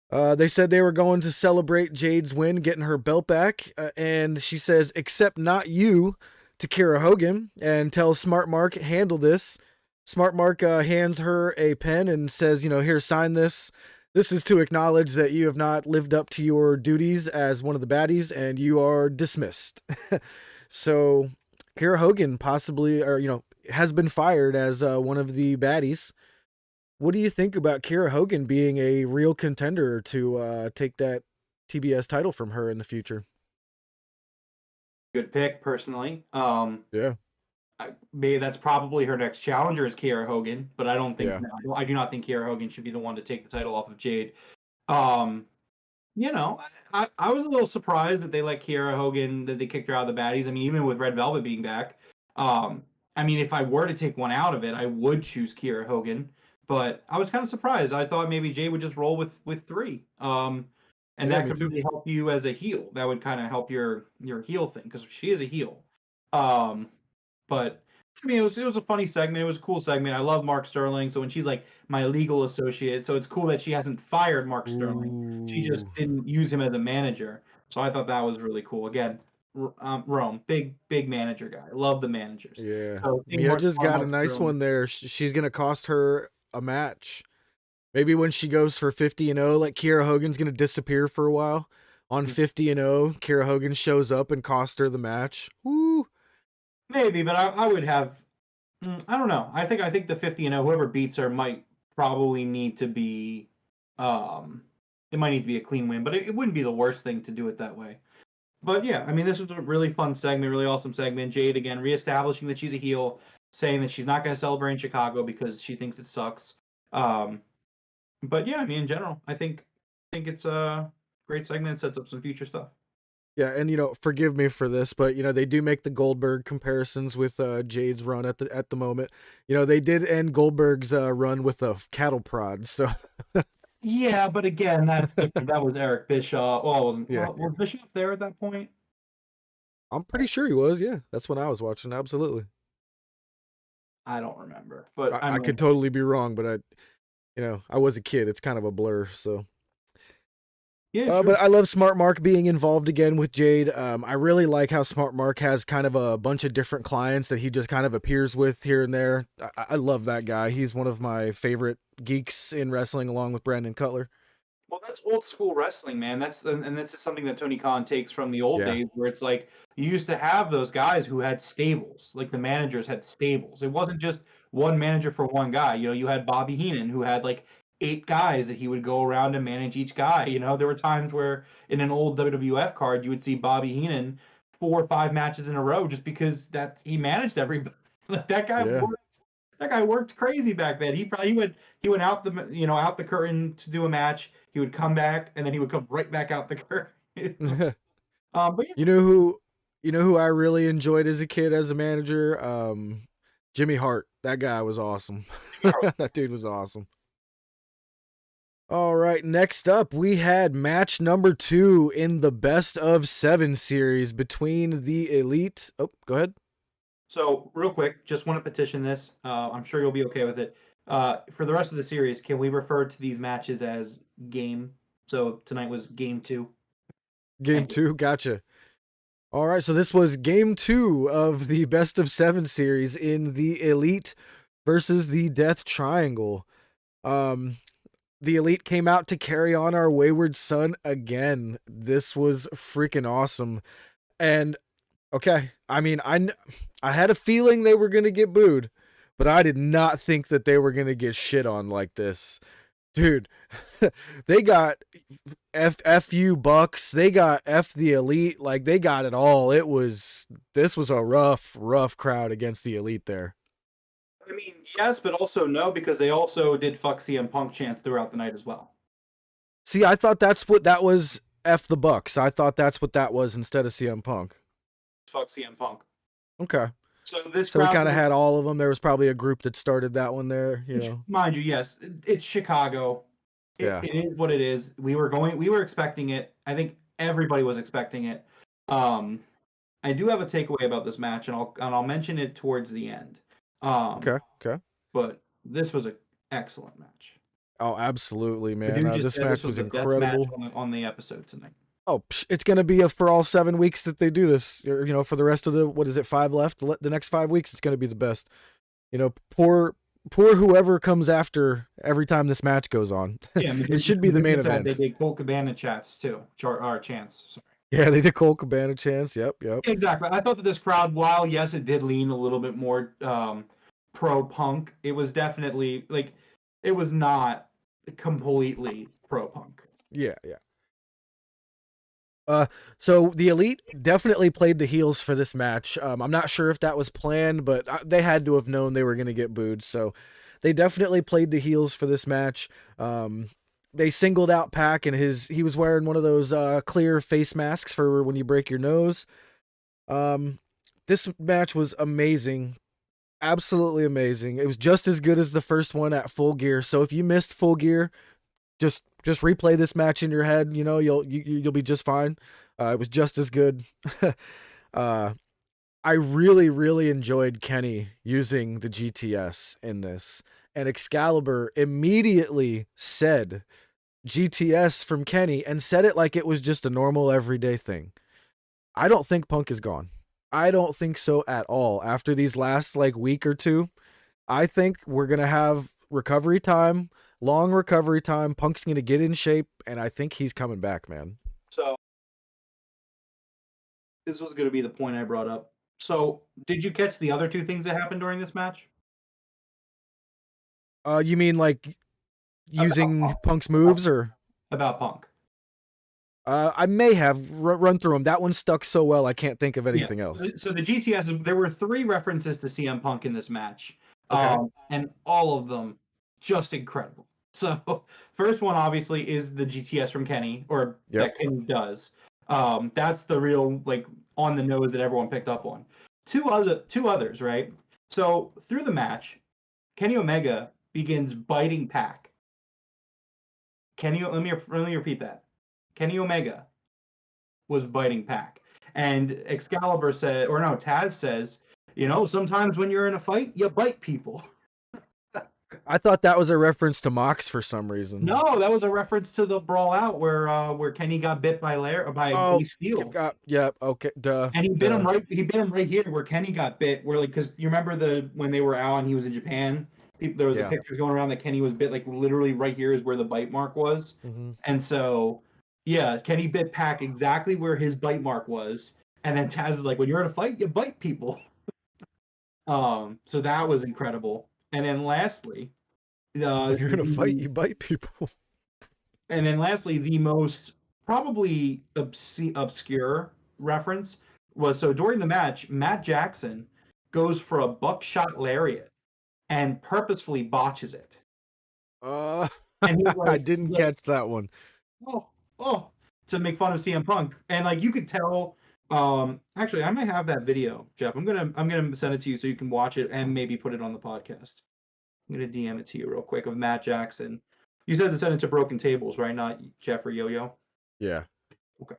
they said they were going to celebrate Jade's win, getting her belt back, and she says, "Except not you," to Kira Hogan, and tells Smart Mark, "Handle this." Smart Mark hands her a pen and says, "Here, sign this. This is to acknowledge that you have not lived up to your duties as one of the baddies, and you are dismissed." So Kira Hogan possibly, has been fired as one of the baddies. What do you think about Kira Hogan being a real contender to take that TBS title from her in the future? Good pick, personally. Yeah. Maybe that's probably her next challenger is Kiera Hogan, but I don't think Yeah. I do not think Kiera Hogan should be the one to take the title off of Jade. I was a little surprised that they let Kiera Hogan, that they kicked her out of the baddies. I mean, even with Red Velvet being back, if I were to take one out of it, I would choose Kiera Hogan. But I was kind of surprised. I thought maybe Jade would just roll with three. And that could really help you as a heel. That would kind of help your heel thing, because she is a heel. But it was a funny segment. It was a cool segment. I love Mark Sterling. So when she's like my legal associate, so it's cool that she hasn't fired Mark Sterling. She just didn't use him as a manager. So I thought that was really cool. Again, Rome, big manager guy. Love the managers. Yeah. So Mia just got a Mark nice Sterling, one there. She's gonna cost her a match. Maybe when she goes for 50-0, like Kiera Hogan's gonna disappear for a while. On 50-0, Kiera Hogan shows up and cost her the match. Woo! Maybe, but I would have. I don't know. I think the 50-0, whoever beats her might probably need to be. It might need to be a clean win, but it wouldn't be the worst thing to do it that way. But yeah, this was a really fun segment, really awesome segment. Jade again reestablishing that she's a heel, saying that she's not going to celebrate in Chicago because she thinks it sucks. But yeah, in general, I think it's a great segment. It sets up some future stuff. Yeah, and forgive me for this, but they do make the Goldberg comparisons with Jade's run at the moment. They did end Goldberg's run with a cattle prod, so Yeah, but again, that's different. That was Eric Bischoff. Well, yeah. Was Bischoff there at that point? I'm pretty sure he was. Yeah, that's when I was watching. Absolutely. I don't remember, but I could totally be wrong, but I was a kid. It's kind of a blur. So yeah. Sure. But I love Smart Mark being involved again with Jade. I really like how Smart Mark has kind of a bunch of different clients that he just kind of appears with here and there. I love that guy. He's one of my favorite geeks in wrestling, along with Brandon Cutler. Well, that's old school wrestling, man. And this is something that Tony Khan takes from the old days, where it's like you used to have those guys who had stables, like the managers had stables. It wasn't just one manager for one guy. You had Bobby Heenan, who had like 8 guys that he would go around and manage each guy. There were times where in an old WWF card you would see Bobby Heenan 4 or 5 matches in a row just because he managed everybody. That guy worked crazy back then. He went out the curtain to do a match. He would come back and then he would come right back out the curtain. But yeah. You know who I really enjoyed as a kid as a manager? Jimmy Hart. That guy was awesome. That dude was awesome. All right, next up we had match number 2 in the best of 7 series between the Elite. Oh, go ahead. So real quick, just want to petition this. I'm sure you'll be okay with it. For the rest of the series, can we refer to these matches as game? So tonight was game 2. Game 2, gotcha. All right, so this was game 2 of the best of 7 series in the Elite versus the Death Triangle. The Elite came out to carry on our wayward son again. This was freaking awesome. And okay, I had a feeling they were going to get booed, but I did not think that they were going to get shit on like this. Dude, they got F you Bucks, they got F the Elite, like they got it all. This was a rough crowd against the Elite there. Yes, but also no, because they also did fuck CM Punk chants throughout the night as well. See, I thought that's what that was. F the Bucks. I thought that's what that was instead of CM Punk. Fuck CM Punk. Okay. So we kind of had all of them. There was probably a group that started that one there. Mind you, yes, it's Chicago. It is what it is. We were expecting it. I think everybody was expecting it. I do have a takeaway about this match, and I'll mention it towards the end. Okay. But this was an excellent match. Oh, absolutely, The man. dude just This said match this was the incredible. best match on the episode tonight. Oh, it's gonna be for all 7 weeks that they do this. For the rest of the, what is it, 5 left? The next 5 weeks, it's gonna be the best. Poor whoever comes after every time this match goes on. Yeah, it should be the main event. They did Colt Cabana chats too. Chance. Sorry. Yeah, they did Colt Cabana chance. Yep. Exactly. I thought that this crowd, while yes, it did lean a little bit more pro Punk, it was definitely it was not completely pro Punk. Yeah. So the Elite definitely played the heels for this match. I'm not sure if that was planned, but they had to have known they were going to get booed. So they definitely played the heels for this match. They singled out Pac, and he was wearing one of those clear face masks for when you break your nose. This match was amazing. Absolutely amazing. It was just as good as the first one at Full Gear. So if you missed Full Gear, just replay this match in your head. You'll be just fine. It was just as good. I really enjoyed Kenny using the GTS in this, and Excalibur immediately said GTS from Kenny and said it like it was just a normal everyday thing. I don't think Punk is gone. I don't think so at all. After these last week or two, I think we're gonna have recovery time. Long recovery time. Punk's going to get in shape, and I think he's coming back, man. So, this was going to be the point I brought up. So, did you catch the other two things that happened during this match? You mean using Punk's moves, or about Punk? I may have run through them. That one stuck so well, I can't think of anything else. So the GTS, there were 3 references to CM Punk in this match, Okay. And all of them just incredible. So first one obviously is the GTS from Kenny, or that Kenny does. That's the real on the nose that everyone picked up on. Two others, right? So through the match, Kenny Omega begins biting Pac. Let me repeat that. Kenny Omega was biting Pac, and Excalibur said, or no, Taz says, sometimes when you're in a fight, you bite people. I thought that was a reference to Mox for some reason. No, that was a reference to the Brawl Out where Kenny got bit by Ace Steel. Okay, duh. And he bit him right. He bit him right here where Kenny got bit. Because you remember when they were out and he was in Japan, there was the pictures going around that Kenny was bit literally right here is where the bite mark was. Mm-hmm. And so Kenny bit Pac exactly where his bite mark was. And then Taz is like, when you're in a fight, you bite people. So that was incredible. And then lastly, you're in a fight, you bite people. And then lastly, the most probably obscure reference was, so during the match, Matt Jackson goes for a buckshot lariat and purposefully botches it. And I didn't catch that one. To make fun of CM Punk. And you could tell, actually I might have that video, Jeff. I'm gonna send it to you so you can watch it and maybe put it on the podcast. I'm gonna DM it to you real quick of Matt Jackson. You said to send it to Broken Tables, right? Not Jeff or Yo-Yo? Yeah. Okay.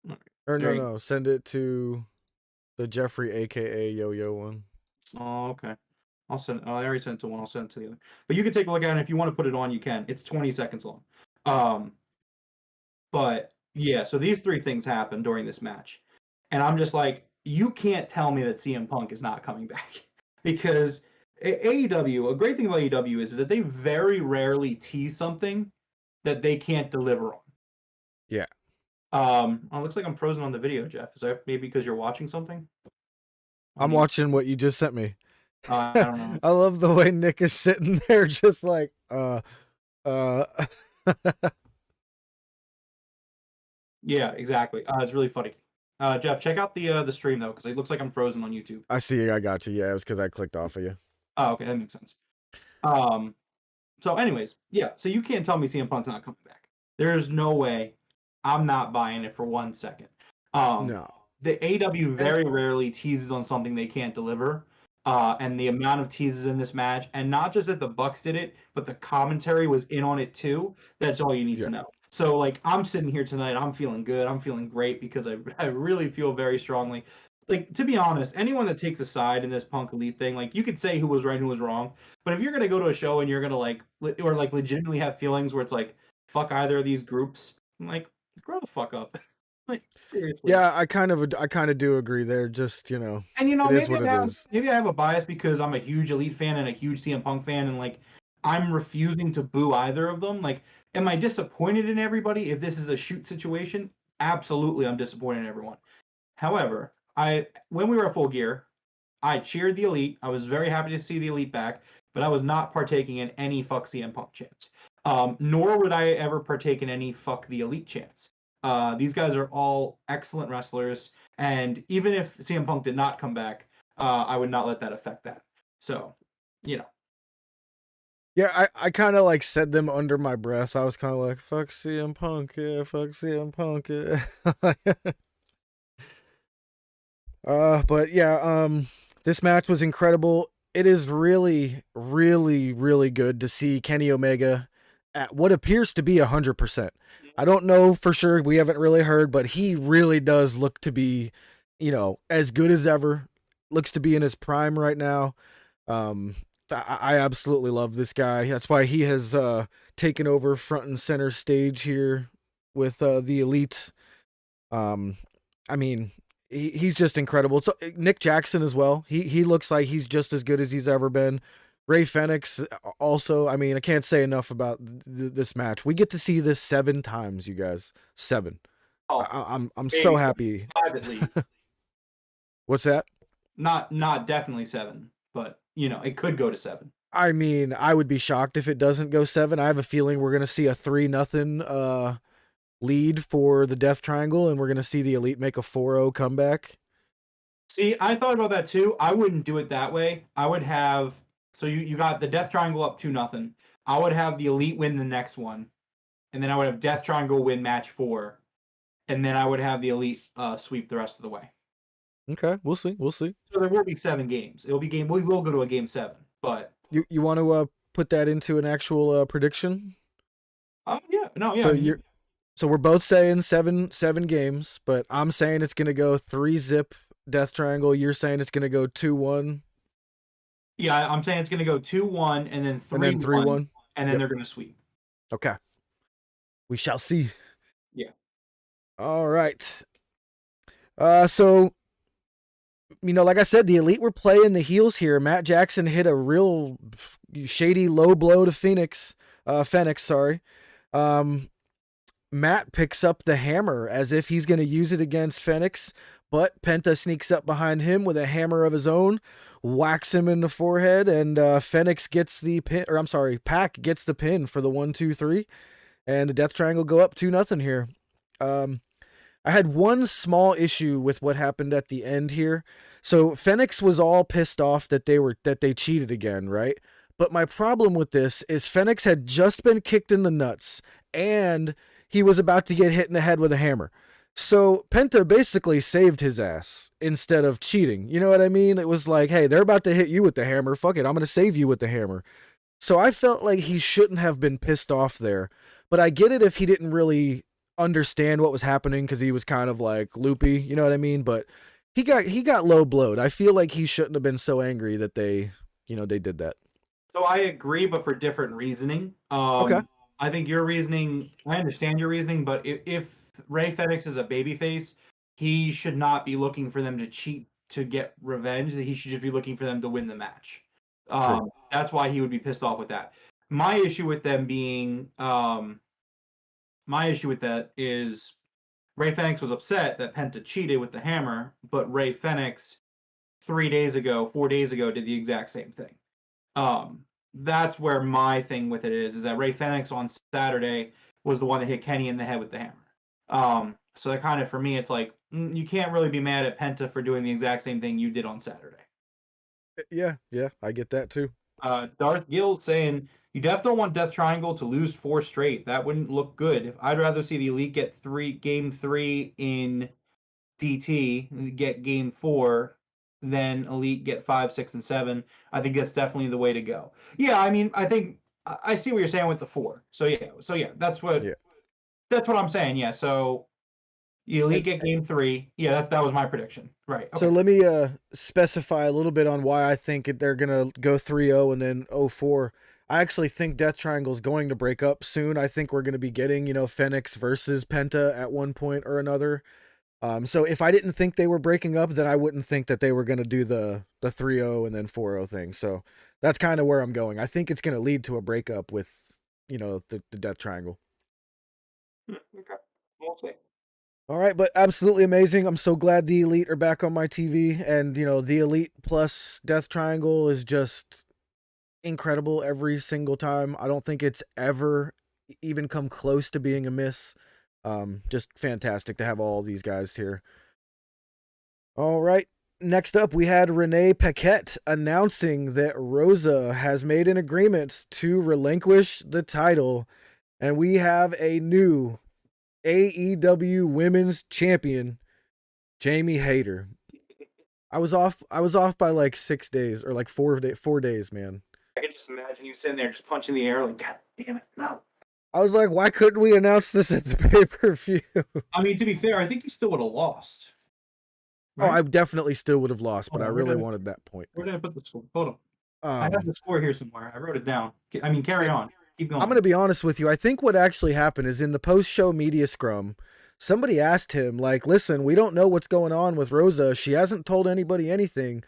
Right. Or no. Send it to the Jeffrey, aka Yo-Yo one. Oh, okay. I already sent it to one. I'll send it to the other. But you can take a look at it. If you want to put it on, you can. It's 20 seconds long. But yeah, so these 3 things happened during this match. And I'm just like, you can't tell me that CM Punk is not coming back. Because AEW, a great thing about AEW is that they very rarely tease something that they can't deliver on. Yeah. It looks like I'm frozen on the video, Jeff. Is that maybe because you're watching something? I'm watching what you just sent me. I don't know. I love the way Nick is sitting there just like, Yeah, exactly. It's really funny. Jeff, check out the stream though, because it looks like I'm frozen on YouTube. I see. I got you. Yeah, it was because I clicked off of you. Oh, okay, that makes sense. So anyways, yeah. So you can't tell me CM Punk's not coming back. There's no way. I'm not buying it for 1 second. No. The AEW very rarely teases on something they can't deliver. And the amount of teases in this match, and not just that the Bucks did it, but the commentary was in on it too. That's all you need to know. So like I'm sitting here tonight, I'm feeling good, I'm feeling great because I really feel very strongly. Like to be honest, anyone that takes a side in this Punk Elite thing, like you could say who was right and who was wrong, but if you're gonna go to a show and you're gonna like or like legitimately have feelings where it's like fuck either of these groups, I'm like grow the fuck up, like seriously. Yeah, I kind of do agree there. Just And it is what it is. maybe I have a bias because I'm a huge Elite fan and a huge CM Punk fan, and like I'm refusing to boo either of them. Like, am I disappointed in everybody if this is a shoot situation? Absolutely, I'm disappointed in everyone. However, when we were at Full Gear, I cheered the Elite. I was very happy to see the Elite back, but I was not partaking in any fuck CM Punk chants. Nor would I ever partake in any fuck the Elite chants. These guys are all excellent wrestlers, and even if CM Punk did not come back, I would not let that affect that. So, you know. Yeah, I kind of like said them under my breath. I was kind of like, fuck CM Punk, yeah, fuck CM Punk, yeah. But yeah, this match was incredible. It is really, really, really good to see Kenny Omega at what appears to be 100%. I don't know for sure. We haven't really heard, but he really does look to be, as good as ever. Looks to be in his prime right now. I absolutely love this guy. That's why he has taken over front and center stage here with the Elite. I mean, he's just incredible. So Nick Jackson as well. He looks like he's just as good as he's ever been. Ray Fenix also. I mean, I can't say enough about this match. We get to see this 7 times, you guys. 7. Oh, I'm so happy. 5 at least. What's that? Not definitely 7, but it could go to 7. I mean, I would be shocked if it doesn't go 7. I have a feeling we're gonna see a 3-0 lead for the Death Triangle, and we're gonna see the Elite make a 4-0 comeback. See, I thought about that too. I wouldn't do it that way. I would have you got the Death Triangle up 2-0. I would have the Elite win the next one, and then I would have Death Triangle win match 4, and then I would have the Elite sweep the rest of the way. Okay, we'll see. So there will be 7 games. We will go to a game 7, but you want to put that into an actual prediction? Yeah. So we're both saying seven games, but I'm saying it's gonna go 3-0 Death Triangle. You're saying it's gonna go 2-1. Yeah, I'm saying it's gonna go 2-1 and then 3-1, and then 3-1, and then they're gonna sweep. Okay, we shall see. Yeah. All right. So like I said, the Elite were playing the heels here. Matt Jackson hit a real shady low blow to Phoenix. Sorry. Matt picks up the hammer as if he's going to use it against Phoenix, but Penta sneaks up behind him with a hammer of his own, whacks him in the forehead, and Phoenix gets the pin, or I'm sorry, Pac gets the pin for the 1-2-3, and the Death Triangle go up 2-0 here. I had one small issue with what happened at the end here. So Phoenix was all pissed off that they cheated again, right? But my problem with this is Phoenix had just been kicked in the nuts and he was about to get hit in the head with a hammer. So Penta basically saved his ass instead of cheating. You know what I mean? It was like, hey, they're about to hit you with the hammer. Fuck it, I'm going to save you with the hammer. So I felt like he shouldn't have been pissed off there. But I get it if he didn't really understand what was happening because he was kind of like loopy. You know what I mean? But he got low blowed. I feel like he shouldn't have been so angry that they did that. So I agree, but for different reasoning. Okay. I think your reasoning, I understand your reasoning, but if Ray Fenix is a babyface, he should not be looking for them to cheat to get revenge. He should just be looking for them to win the match. That's why he would be pissed off with that. My issue with them being, my issue with that is Ray Fenix was upset that Penta cheated with the hammer, but Ray Fenix 4 days ago, did the exact same thing. That's where my thing with it is that Ray Fenix on Saturday was the one that hit Kenny in the head with the hammer. So that kind of, for me, it's like, you can't really be mad at Penta for doing the exact same thing you did on Saturday. Yeah, I get that too. Darth Gill saying, you definitely don't want Death Triangle to lose 4 straight. That wouldn't look good. I'd rather see the Elite get game 3 in DT, get game 4, then Elite get 5, 6, and 7. I think that's definitely the way to go. Yeah, I mean, I think I see what you're saying with the 4. So yeah, that's what That's what I'm saying. Yeah. So the Elite get game 3. Yeah, that was my prediction. Right. Okay. So let me specify a little bit on why I think they're gonna go 3-0 and then 0-4. I actually think Death Triangle is going to break up soon. I think we're going to be getting, Phoenix versus Penta at one point or another. So if I didn't think they were breaking up, then I wouldn't think that they were going to do the 3-0 and then 4-0 thing. So that's kind of where I'm going. I think it's going to lead to a breakup with, the Death Triangle. Okay. We'll see. All right, but absolutely amazing. I'm so glad the Elite are back on my TV, and the Elite plus Death Triangle is just incredible every single time. I don't think it's ever even come close to being a miss. Just fantastic to have all these guys here. All right. Next up, we had Renee Paquette announcing that Rosa has made an agreement to relinquish the title, and we have a new AEW Women's Champion, Jamie Hayter. I was off by like 6 days or like 4 days, man. I can just imagine you sitting there just punching the air like, God damn it, no. I was like, why couldn't we announce this at the pay-per-view? I mean, to be fair, I think you still would have lost. Right? Oh, I definitely still would have lost, but I really wanted that point. Where did I put the score? Hold on. I have the score here somewhere. I wrote it down. I mean, carry on. Keep going. I'm going to be honest with you. I think what actually happened is in the post-show media scrum, somebody asked him, like, listen, we don't know what's going on with Rosa. She hasn't told anybody anything.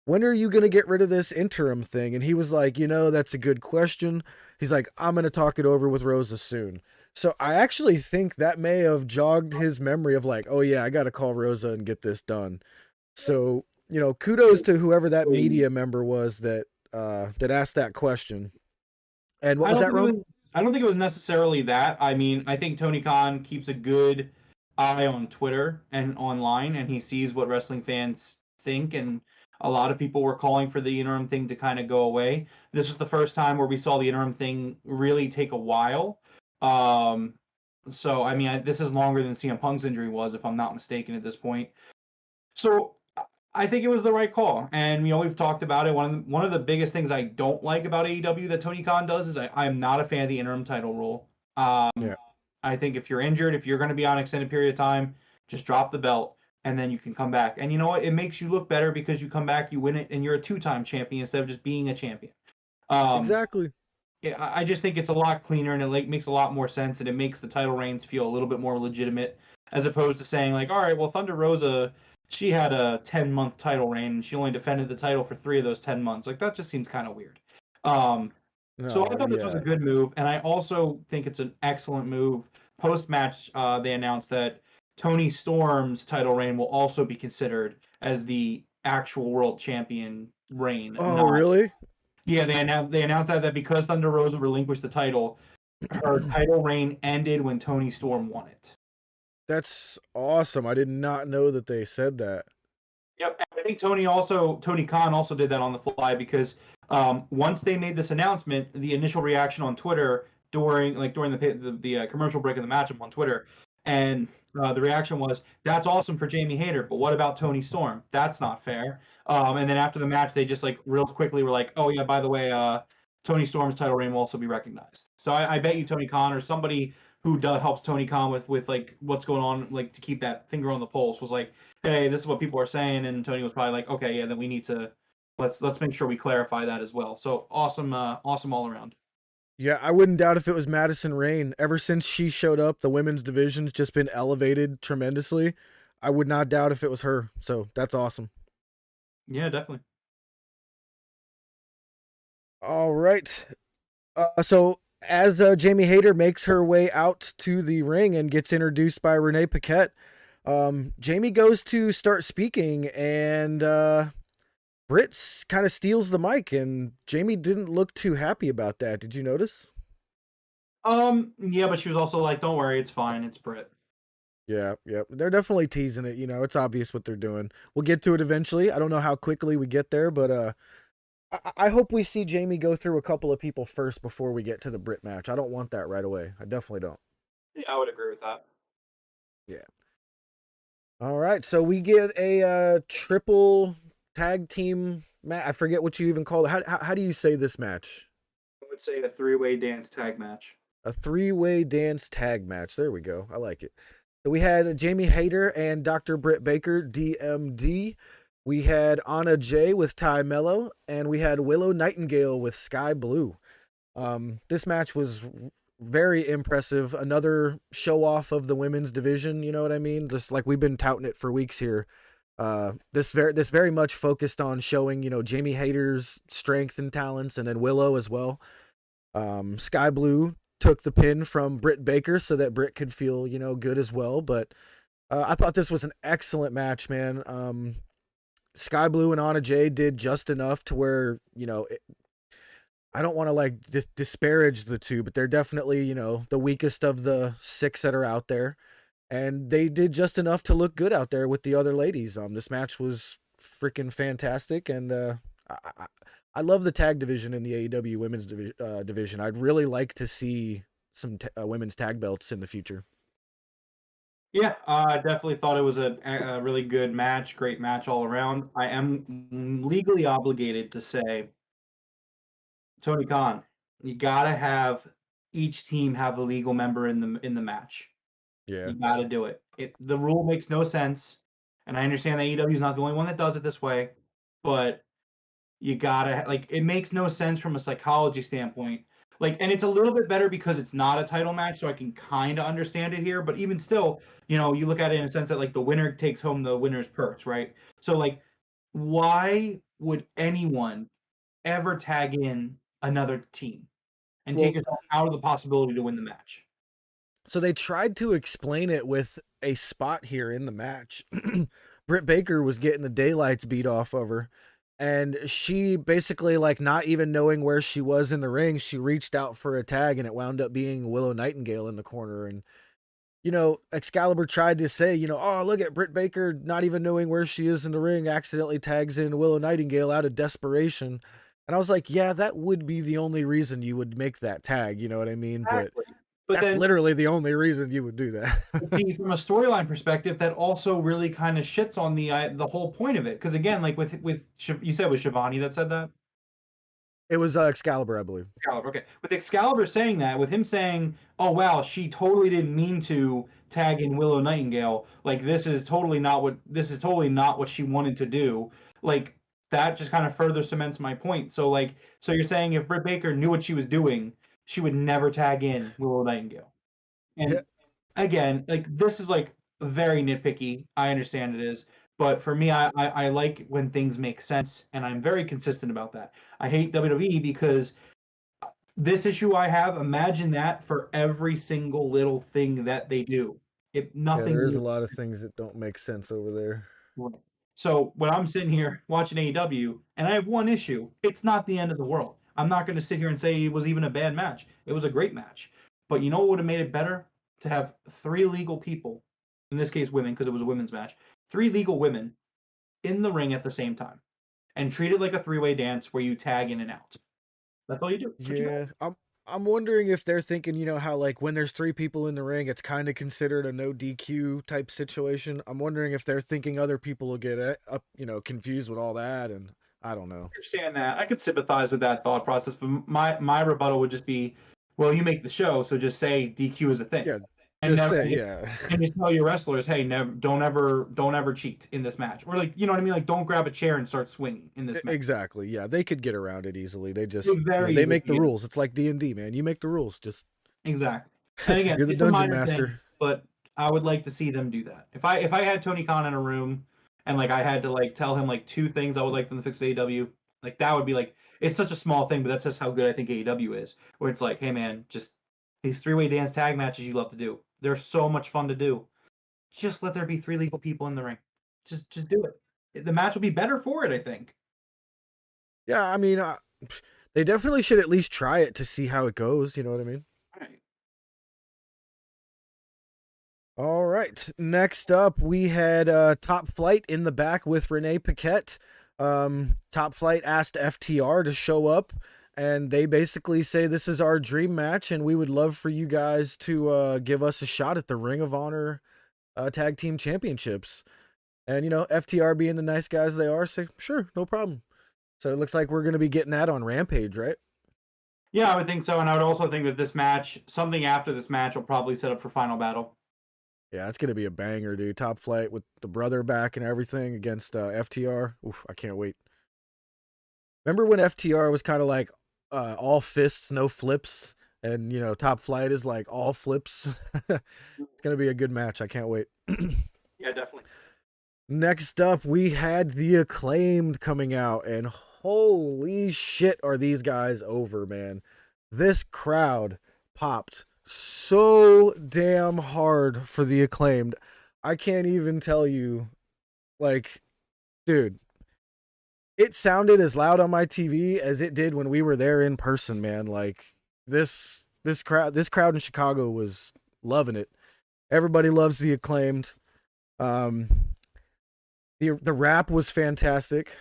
When are you going to get rid of this interim thing? And he was like, that's a good question. He's like, I'm going to talk it over with Rosa soon. So I actually think that may have jogged his memory of like, oh yeah, I got to call Rosa and get this done. So, kudos to whoever that media member was that asked that question. And what was that, Ron? I don't think it was necessarily that. I mean, I think Tony Khan keeps a good eye on Twitter and online, and he sees what wrestling fans think, and a lot of people were calling for the interim thing to kind of go away. This was the first time where we saw the interim thing really take a while. So, I mean, this is longer than CM Punk's injury was, if I'm not mistaken at this point. So I think it was the right call. And, we've talked about it. One of the biggest things I don't like about AEW that Tony Khan does is I'm not a fan of the interim title rule. Yeah. I think if you're injured, if you're going to be on an extended period of time, just drop the belt. And then you can come back. And you know what? It makes you look better because you come back, you win it, and you're a 2-time champion instead of just being a champion. Exactly. Yeah, I just think it's a lot cleaner, and it makes a lot more sense, and it makes the title reigns feel a little bit more legitimate, as opposed to saying, like, all right, well, Thunder Rosa, she had a 10-month title reign, and she only defended the title for 3 of those 10 months. Like, that just seems kind of weird. So I thought this was a good move, and I also think it's an excellent move. Post-match, they announced that Toni Storm's title reign will also be considered as the actual world champion reign. Oh, really? Yeah, they announced that because Thunder Rosa relinquished the title, her title reign ended when Toni Storm won it. That's awesome. I did not know that they said that. Yep, I think Tony Khan also did that on the fly because once they made this announcement, the initial reaction on Twitter during the commercial break of the matchup on Twitter, and the reaction was, that's awesome for Jamie Hayter, but what about Toni Storm? That's not fair. And then after the match, they just real quickly were like, oh yeah, by the way, Toni Storm's title reign will also be recognized. So I bet you Tony Khan or somebody who helps Tony Khan with what's going on, to keep that finger on the pulse, was like, hey, this is what people are saying, and Tony was probably like, okay, yeah, then we need to let's make sure we clarify that as well. So awesome all around. Yeah, I wouldn't doubt if it was Madison Rayne. Ever since she showed up, the women's division's just been elevated tremendously. I would not doubt if it was her. So that's awesome. Yeah, definitely. All right. So as Jamie Hayter makes her way out to the ring and gets introduced by Renee Paquette, Jamie goes to start speaking, and Britt kind of steals the mic, and Jamie didn't look too happy about that. Did you notice? Yeah, but she was also like, don't worry, it's fine, it's Britt. Yeah. They're definitely teasing it, it's obvious what they're doing. We'll get to it eventually. I don't know how quickly we get there, but I hope we see Jamie go through a couple of people first before we get to the Britt match. I don't want that right away. I definitely don't. Yeah, I would agree with that. Yeah. All right, so we get a triple tag team match. I forget what you even call it. How do you say this match? I would say a 3-way dance tag match. A three-way dance tag match. There we go. I like it. So we had Jamie Hayter and Dr. Britt Baker, DMD. We had Anna Jay with Ty Mello, and we had Willow Nightingale with Sky Blue. This match was very impressive. Another show off of the women's division. You know what I mean? Just like we've been touting it for weeks here. This very much focused on showing, Jamie Hayter's strength and talents, and then Willow as well. Sky Blue took the pin from Britt Baker so that Britt could feel, good as well. But I thought this was an excellent match, man. Sky Blue and Anna Jay did just enough to where, I don't want to like disparage the two, but they're definitely, the weakest of the 6 that are out there. And they did just enough to look good out there with the other ladies. This match was freaking fantastic. And I love the tag division in the AEW women's division. I'd really like to see some women's tag belts in the future. Yeah, I definitely thought it was a really good match, great match all around. I am legally obligated to say, Tony Khan, you gotta have each team have a legal member in the match. Yeah. You gotta do it. The rule makes no sense, and I understand that AEW is not the only one that does it this way, but you gotta it makes no sense from a psychology standpoint. And it's a little bit better because it's not a title match, so I can kind of understand it here. But even still, you look at it in a sense that the winner takes home the winner's purse, right? So why would anyone ever tag in another team and take yourself out of the possibility to win the match? So they tried to explain it with a spot here in the match. Britt Baker was getting the daylights beat off of her, and she basically, not even knowing where she was in the ring, she reached out for a tag, and it wound up being Willow Nightingale in the corner. And, Excalibur tried to say, oh, look at Britt Baker not even knowing where she is in the ring, accidentally tags in Willow Nightingale out of desperation. And I was like, yeah, that would be the only reason you would make that tag. You know what I mean? Exactly. But that's literally the only reason you would do that. See, from a storyline perspective, that also really kind of shits on the whole point of it. Because again, with you said it was Shivani that said that. It was Excalibur, I believe. Excalibur, okay. With Excalibur saying that, with him saying, "Oh wow, she totally didn't mean to tag in Willow Nightingale. This is totally not what she wanted to do." That just kind of further cements my point. So so you're saying if Britt Baker knew what she was doing, she would never tag in Willow Nightingale. And Yeah. again, this is very nitpicky. I understand it is, but for me, I like when things make sense, and I'm very consistent about that. I hate WWE because this issue I have, imagine that for every single little thing that they do. Nothing. There's a lot of things that don't make sense over there. Right. So when I'm sitting here watching AEW and I have one issue, it's not the end of the world. I'm not going to sit here and say it was even a bad match. It was a great match. But you know what would have made it better? To have 3 legal people, in this case women, because it was a women's match, 3 legal women in the ring at the same time, and treat it like a 3-way dance where you tag in and out. That's all you do. Yeah, I'm wondering if they're thinking, how when there's 3 people in the ring, it's kind of considered a no DQ type situation. I'm wondering if they're thinking other people will get up, confused with all that, and I don't know. I understand that. I could sympathize with that thought process, but my rebuttal would just be, well, you make the show, so just say DQ is a thing. Yeah, and just say, yeah. And just tell your wrestlers, hey, don't ever cheat in this match, or you know what I mean, don't grab a chair and start swinging in this match. Exactly. Yeah, they could get around it easily. They just they make the rules. It's like D&D, man. You make the rules. Just exactly. And again, you're the dungeon master. Thing, but I would like to see them do that. If I had Tony Khan in a room and I had to tell him 2 things I would like them to fix AEW, that would be it's such a small thing, but that's just how good I think AEW is. Where it's hey man, just these 3-way dance tag matches you love to do. They're so much fun to do. Just let there be 3 legal people in the ring. Just do it. The match will be better for it, I think. Yeah, I mean, they definitely should at least try it to see how it goes. You know what I mean? Right. All right. Next up, we had Top Flight in the back with Renee Paquette. Top Flight asked FTR to show up, and they basically say this is our dream match, and we would love for you guys to give us a shot at the Ring of Honor Tag Team Championships. And, FTR being the nice guys they are, say, sure, no problem. So it looks like we're going to be getting that on Rampage, right? Yeah, I would think so, and I would also think that this match, something after this match, will probably set up for Final Battle. Yeah, it's gonna be a banger, dude. Top Flight with the brother back and everything against FTR. Oof, I can't wait. Remember when FTR was kind of like all fists, no flips, and Top Flight is like all flips. It's gonna be a good match. I can't wait. Yeah, definitely. Next up, we had the Acclaimed coming out, and holy shit, are these guys over, man? This crowd popped so damn hard for the Acclaimed. I can't even tell you, like, dude, it sounded as loud on my TV as it did when we were there in person, man. Like, this crowd in Chicago was loving it. Everybody loves the Acclaimed. The rap was fantastic.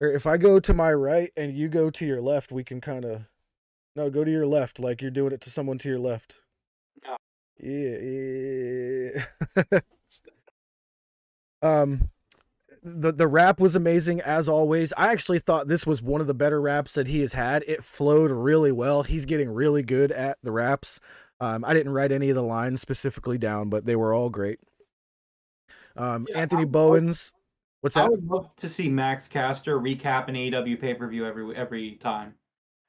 Or if I go to my right and you go to your left, we can kind of go to your left, like you're doing it to someone to your left. Yeah. The rap was amazing as always. I actually thought this was one of the better raps that he has had. It flowed really well. He's getting really good at the raps. I didn't write any of the lines specifically down, but they were all great. Anthony Bowens. What's that? I would love to see Max Caster recap an AEW pay-per-view every time.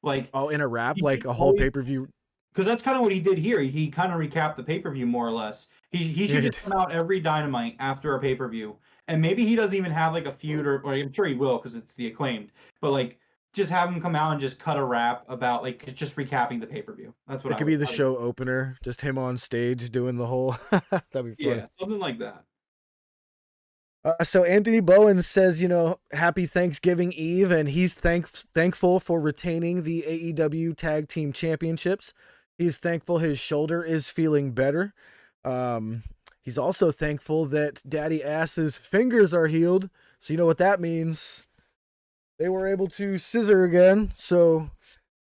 Like, in a rap, like a whole pay-per-view. Because that's kind of what he did here. He kind of recapped the pay-per-view more or less. He should just come out every Dynamite after a pay-per-view. And maybe he doesn't even have like a feud, or I'm sure he will because it's the Acclaimed. But like, just have him come out and just cut a rap about like just recapping the pay-per-view. That's what it could be the show opener, just him on stage doing the whole. That'd be fun. Yeah, something like that. So Anthony Bowen says, happy Thanksgiving Eve, and he's thankful for retaining the AEW Tag Team Championships. He's thankful his shoulder is feeling better. He's also thankful that Daddy Ass's fingers are healed. So you know what that means. They were able to scissor again. So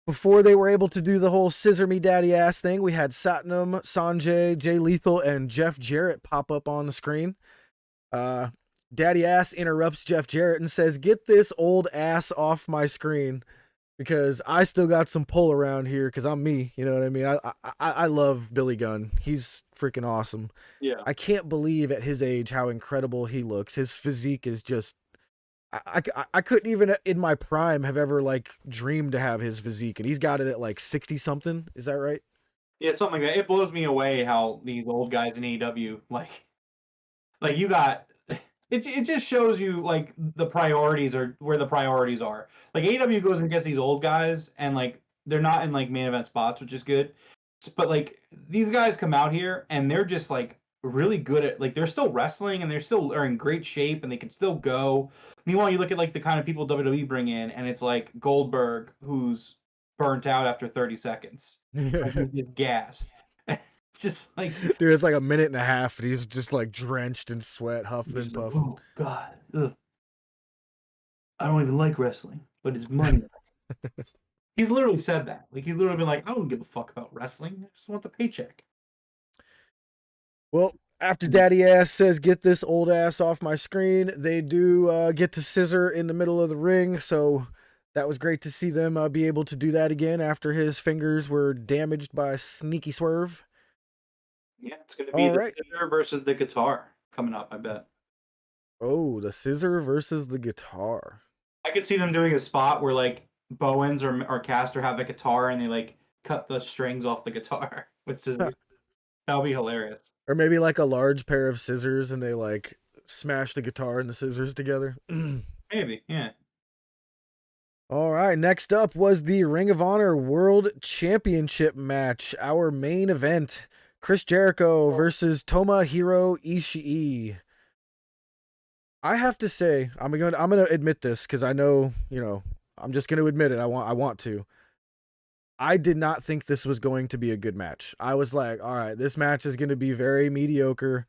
before they were able to do the whole scissor me daddy ass thing, we had Satnam, Sanjay, Jay Lethal, and Jeff Jarrett pop up on the screen. Daddy Ass interrupts Jeff Jarrett and says, "Get this old ass off my screen because I still got some pull around here because I'm me." You know what I mean? I love Billy Gunn. He's freaking awesome. Yeah. I can't believe at his age how incredible he looks. His physique is just... I couldn't even in my prime have ever like dreamed to have his physique, and he's got it at like 60 something. Is that right? Yeah, something like that. It blows me away how these old guys in AEW like you got... It just shows you like the priorities are where the priorities are. Like AEW goes and gets these old guys and like they're not in like main event spots, which is good. But like these guys come out here and they're just like really good at like they're still wrestling and are in great shape and they can still go. Meanwhile, you look at like the kind of people WWE bring in and it's like Goldberg who's burnt out after 30 seconds. Like, he's just gassed. It's just like, dude, it's like a minute and a half and he's just like drenched in sweat, huffing and puffing. Oh God, ugh. I don't even like wrestling, but it's money. He's literally said that. Like he's literally been like, I don't give a fuck about wrestling. I just want the paycheck. Well, after Daddy Ass says, "Get this old ass off my screen," they do get to scissor in the middle of the ring. So that was great to see them be able to do that again after his fingers were damaged by a sneaky swerve. Yeah, it's going to be the scissor versus the guitar coming up, I bet. Oh, the scissor versus the guitar. I could see them doing a spot where like Bowens or Caster have a guitar and they like cut the strings off the guitar with scissors. That would be hilarious. Or maybe like a large pair of scissors and they like smash the guitar and the scissors together. Maybe, yeah. All right, next up was the Ring of Honor World Championship match, our main event. Chris Jericho versus Tomohiro Ishii. I have to say, I'm gonna admit this because I know, I'm just gonna admit it. I want to. I did not think this was going to be a good match. I was like, all right, this match is gonna be very mediocre.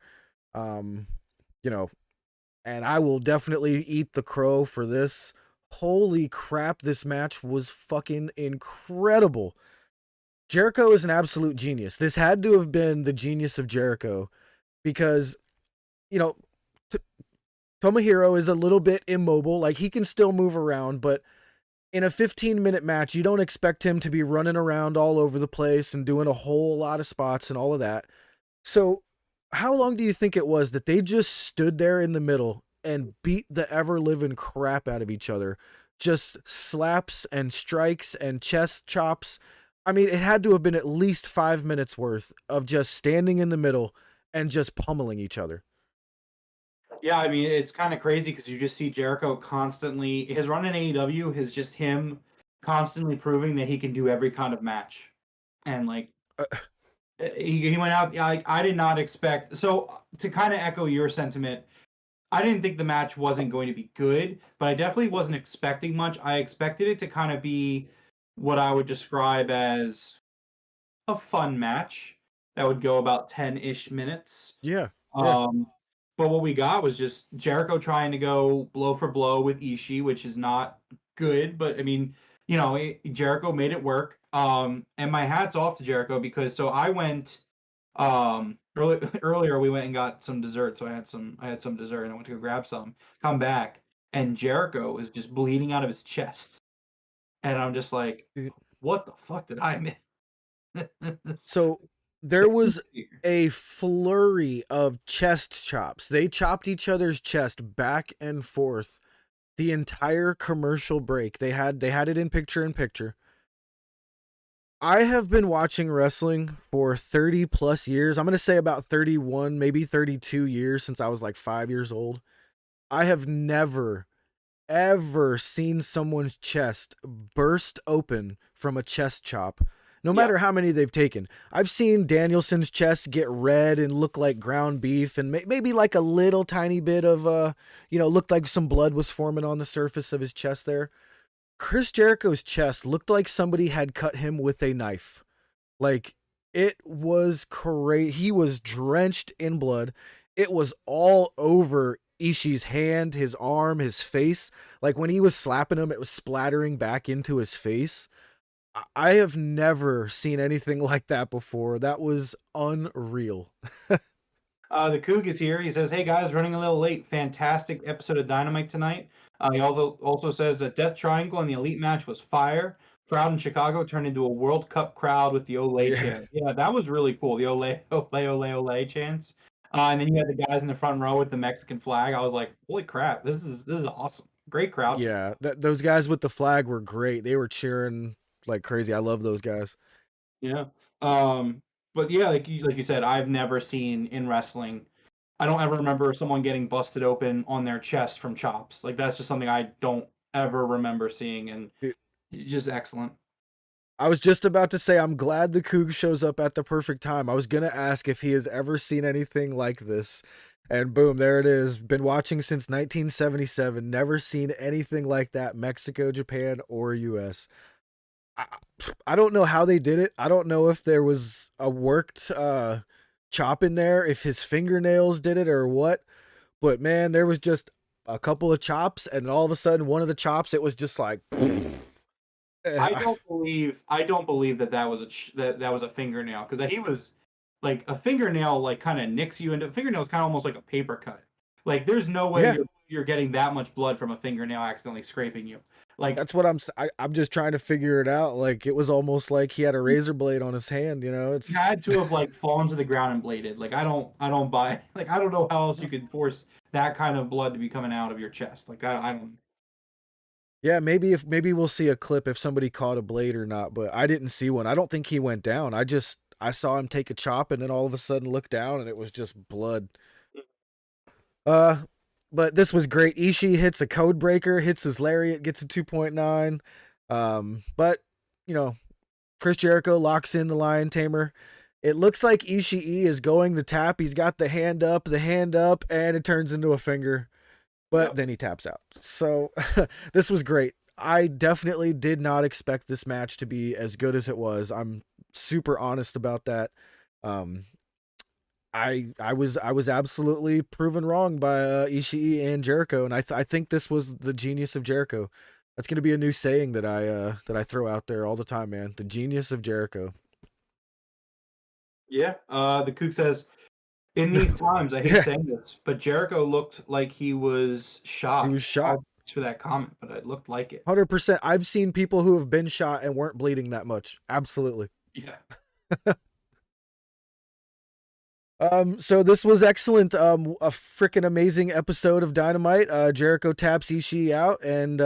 And I will definitely eat the crow for this. Holy crap, this match was fucking incredible. Jericho is an absolute genius. This had to have been the genius of Jericho because, Tomohiro is a little bit immobile. Like, he can still move around, but in a 15-minute match, you don't expect him to be running around all over the place and doing a whole lot of spots and all of that. So, how long do you think it was that they just stood there in the middle and beat the ever-living crap out of each other? Just slaps and strikes and chest chops. I mean, it had to have been at least 5 minutes worth of just standing in the middle and just pummeling each other. Yeah, I mean, it's kind of crazy because you just see Jericho constantly. His run in AEW is just him constantly proving that he can do every kind of match, and like Uh, he went out. I did not expect. So to kind of echo your sentiment, I didn't think the match wasn't going to be good, but I definitely wasn't expecting much. I expected it to kind of be what I would describe as a fun match that would go about 10-ish minutes. yeah, yeah. But what we got was just Jericho trying to go blow for blow with Ishii, which is not good. But I mean, Jericho made it work. And my hat's off to Jericho because so I went earlier we went and got some dessert. So I had some dessert and I went to go grab some. Come back and Jericho is just bleeding out of his chest, and I'm just like, Dude. what the fuck did I miss? So there was a flurry of chest chops. They chopped each other's chest back and forth the entire commercial break. They had it in picture. I have been watching wrestling for 30 plus years. I'm going to say about 31, maybe 32 years since I was like 5 years old. I have never ever seen someone's chest burst open from a chest chop, no matter how many they've taken. I've seen Danielson's chest get red and look like ground beef and maybe like a little tiny bit of, looked like some blood was forming on the surface of his chest there. Chris Jericho's chest looked like somebody had cut him with a knife. Like, it was crazy. He was drenched in blood. It was all over Ishii's hand, his arm, his face. Like, when he was slapping him, it was splattering back into his face. I have never seen anything like that before. That was unreal. The Coug is here. He says, "Hey guys, running a little late. Fantastic episode of Dynamite tonight." He also says that Death Triangle and the Elite match was fire. Crowd in Chicago turned into a World Cup crowd with the Olay chant. Yeah, that was really cool. The Olay, Olay, Olay, Olay chants. And then you had the guys in the front row with the Mexican flag. I was like, holy crap, this is awesome. Great crowd. Yeah, those guys with the flag were great. They were cheering like crazy. I love those guys. Yeah. But yeah, like you said, I've never seen in wrestling. I don't ever remember someone getting busted open on their chest from chops. Like that's just something I don't ever remember seeing, and just excellent. I was just about to say, I'm glad the Coug shows up at the perfect time. I was going to ask if he has ever seen anything like this. And boom, there it is. Been watching since 1977. Never seen anything like that, Mexico, Japan, or US. I don't know how they did it. I don't know if there was a worked chop in there, if his fingernails did it or what. But man, there was just a couple of chops, and all of a sudden, one of the chops, it was just like... I don't believe that was that was a fingernail, because he was like, a fingernail like kind of nicks you into, a fingernail is kind of almost like a paper cut. Like there's no way you're getting that much blood from a fingernail accidentally scraping you. Like that's what I'm just trying to figure it out. Like it was almost like he had a razor blade on his hand, It's had to have like fallen to the ground and bladed. Like I don't buy, like I don't know how else you could force that kind of blood to be coming out of your chest. Like I don't. Yeah, maybe we'll see a clip if somebody caught a blade or not, but I didn't see one. I don't think he went down. I saw him take a chop and then all of a sudden look down and it was just blood. But this was great. Ishii hits a code breaker, hits his lariat, gets a 2.9. But Chris Jericho locks in the Lion Tamer. It looks like Ishii is going to tap. He's got the hand up, and it turns into a finger. But then he taps out. So this was great. I definitely did not expect this match to be as good as it was. I'm super honest about that. I was absolutely proven wrong by Ishii and Jericho, and I think this was the genius of Jericho. That's going to be a new saying that I throw out there all the time, man. The genius of Jericho. Yeah. The Coug says, "In these times, I hate saying this, but Jericho looked like he was shot. He was shot. for that comment, but it looked like it. 100%. I've seen people who have been shot and weren't bleeding that much. Absolutely. Yeah. So this was excellent. A freaking amazing episode of Dynamite. Jericho taps Ishii out, and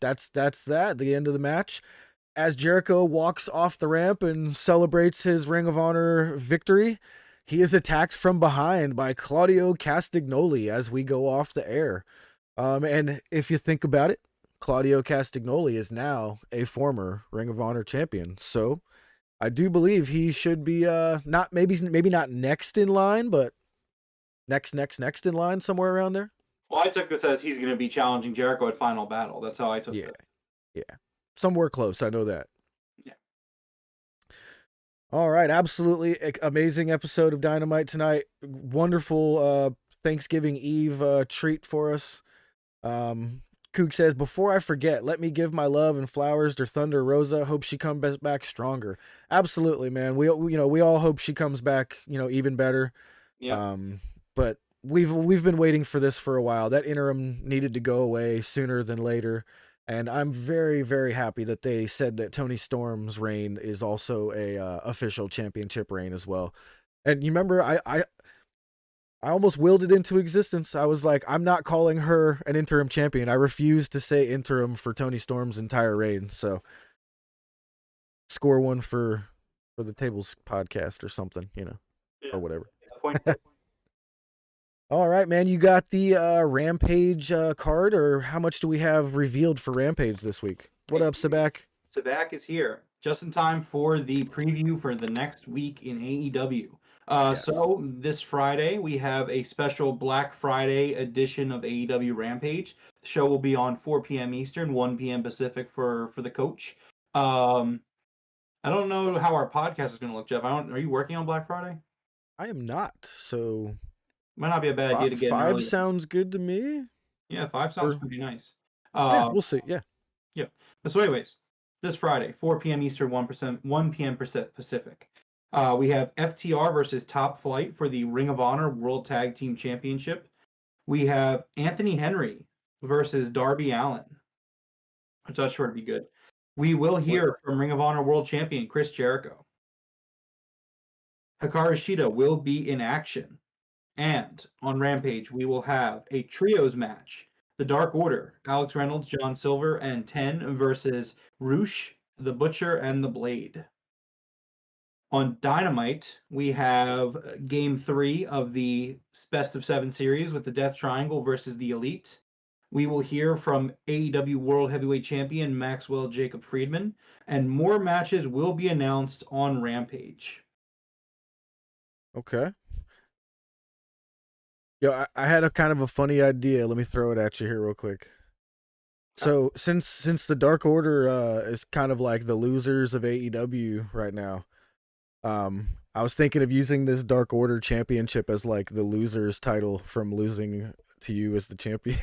that's that. The end of the match. As Jericho walks off the ramp and celebrates his Ring of Honor victory, he is attacked from behind by Claudio Castagnoli as we go off the air. And if you think about it, Claudio Castagnoli is now a former Ring of Honor champion. So I do believe he should be not maybe not next in line, but next in line, somewhere around there. Well, I took this as he's going to be challenging Jericho at Final Battle. That's how I took it. Yeah. Somewhere close. I know that. Yeah. All right. Absolutely amazing episode of Dynamite tonight. Wonderful Thanksgiving Eve treat for us. Kook says, before I forget, let me give my love and flowers to Thunder Rosa. Hope she comes back stronger. Absolutely, man. We all hope she comes back, even better. Yeah. But we've been waiting for this for a while. That interim needed to go away sooner than later. And I'm very, very happy that they said that Tony Storm's reign is also a official championship reign as well. And you remember, I almost willed it into existence. I was like, I'm not calling her an interim champion. I refuse to say interim for Tony Storm's entire reign. So score one for the Tables podcast or something, or whatever. All right, man. You got the Rampage card, or how much do we have revealed for Rampage this week? What up, Sabak? Sabak is here just in time for the preview for the next week in AEW. Yes. So this Friday, we have a special Black Friday edition of AEW Rampage. The show will be on 4 p.m. Eastern, 1 p.m. Pacific for the coach. I don't know how our podcast is going to look, Jeff. Are you working on Black Friday? I am not. So might not be a bad idea to get 5 sounds good to me. Yeah, 5 sounds pretty nice. Yeah, we'll see. Yeah. So anyways, this Friday, 4 p.m. Eastern, 1 p.m. Pacific. We have FTR versus Top Flight for the Ring of Honor World Tag Team Championship. We have Anthony Henry versus Darby Allin. I thought sure to be good. We will hear from Ring of Honor World Champion Chris Jericho. Hikaru Shida will be in action. And on Rampage, we will have a trios match. The Dark Order, Alex Reynolds, John Silver, and Ten versus Roosh, the Butcher, and the Blade. On Dynamite, we have Game 3 of the Best of 7 series with the Death Triangle versus the Elite. We will hear from AEW World Heavyweight Champion Maxwell Jacob Friedman, and more matches will be announced on Rampage. Okay. Yo, I had a kind of a funny idea. Let me throw it at you here real quick. So since the Dark Order is kind of like the losers of AEW right now, I was thinking of using this Dark Order championship as like the loser's title from losing to you as the champion.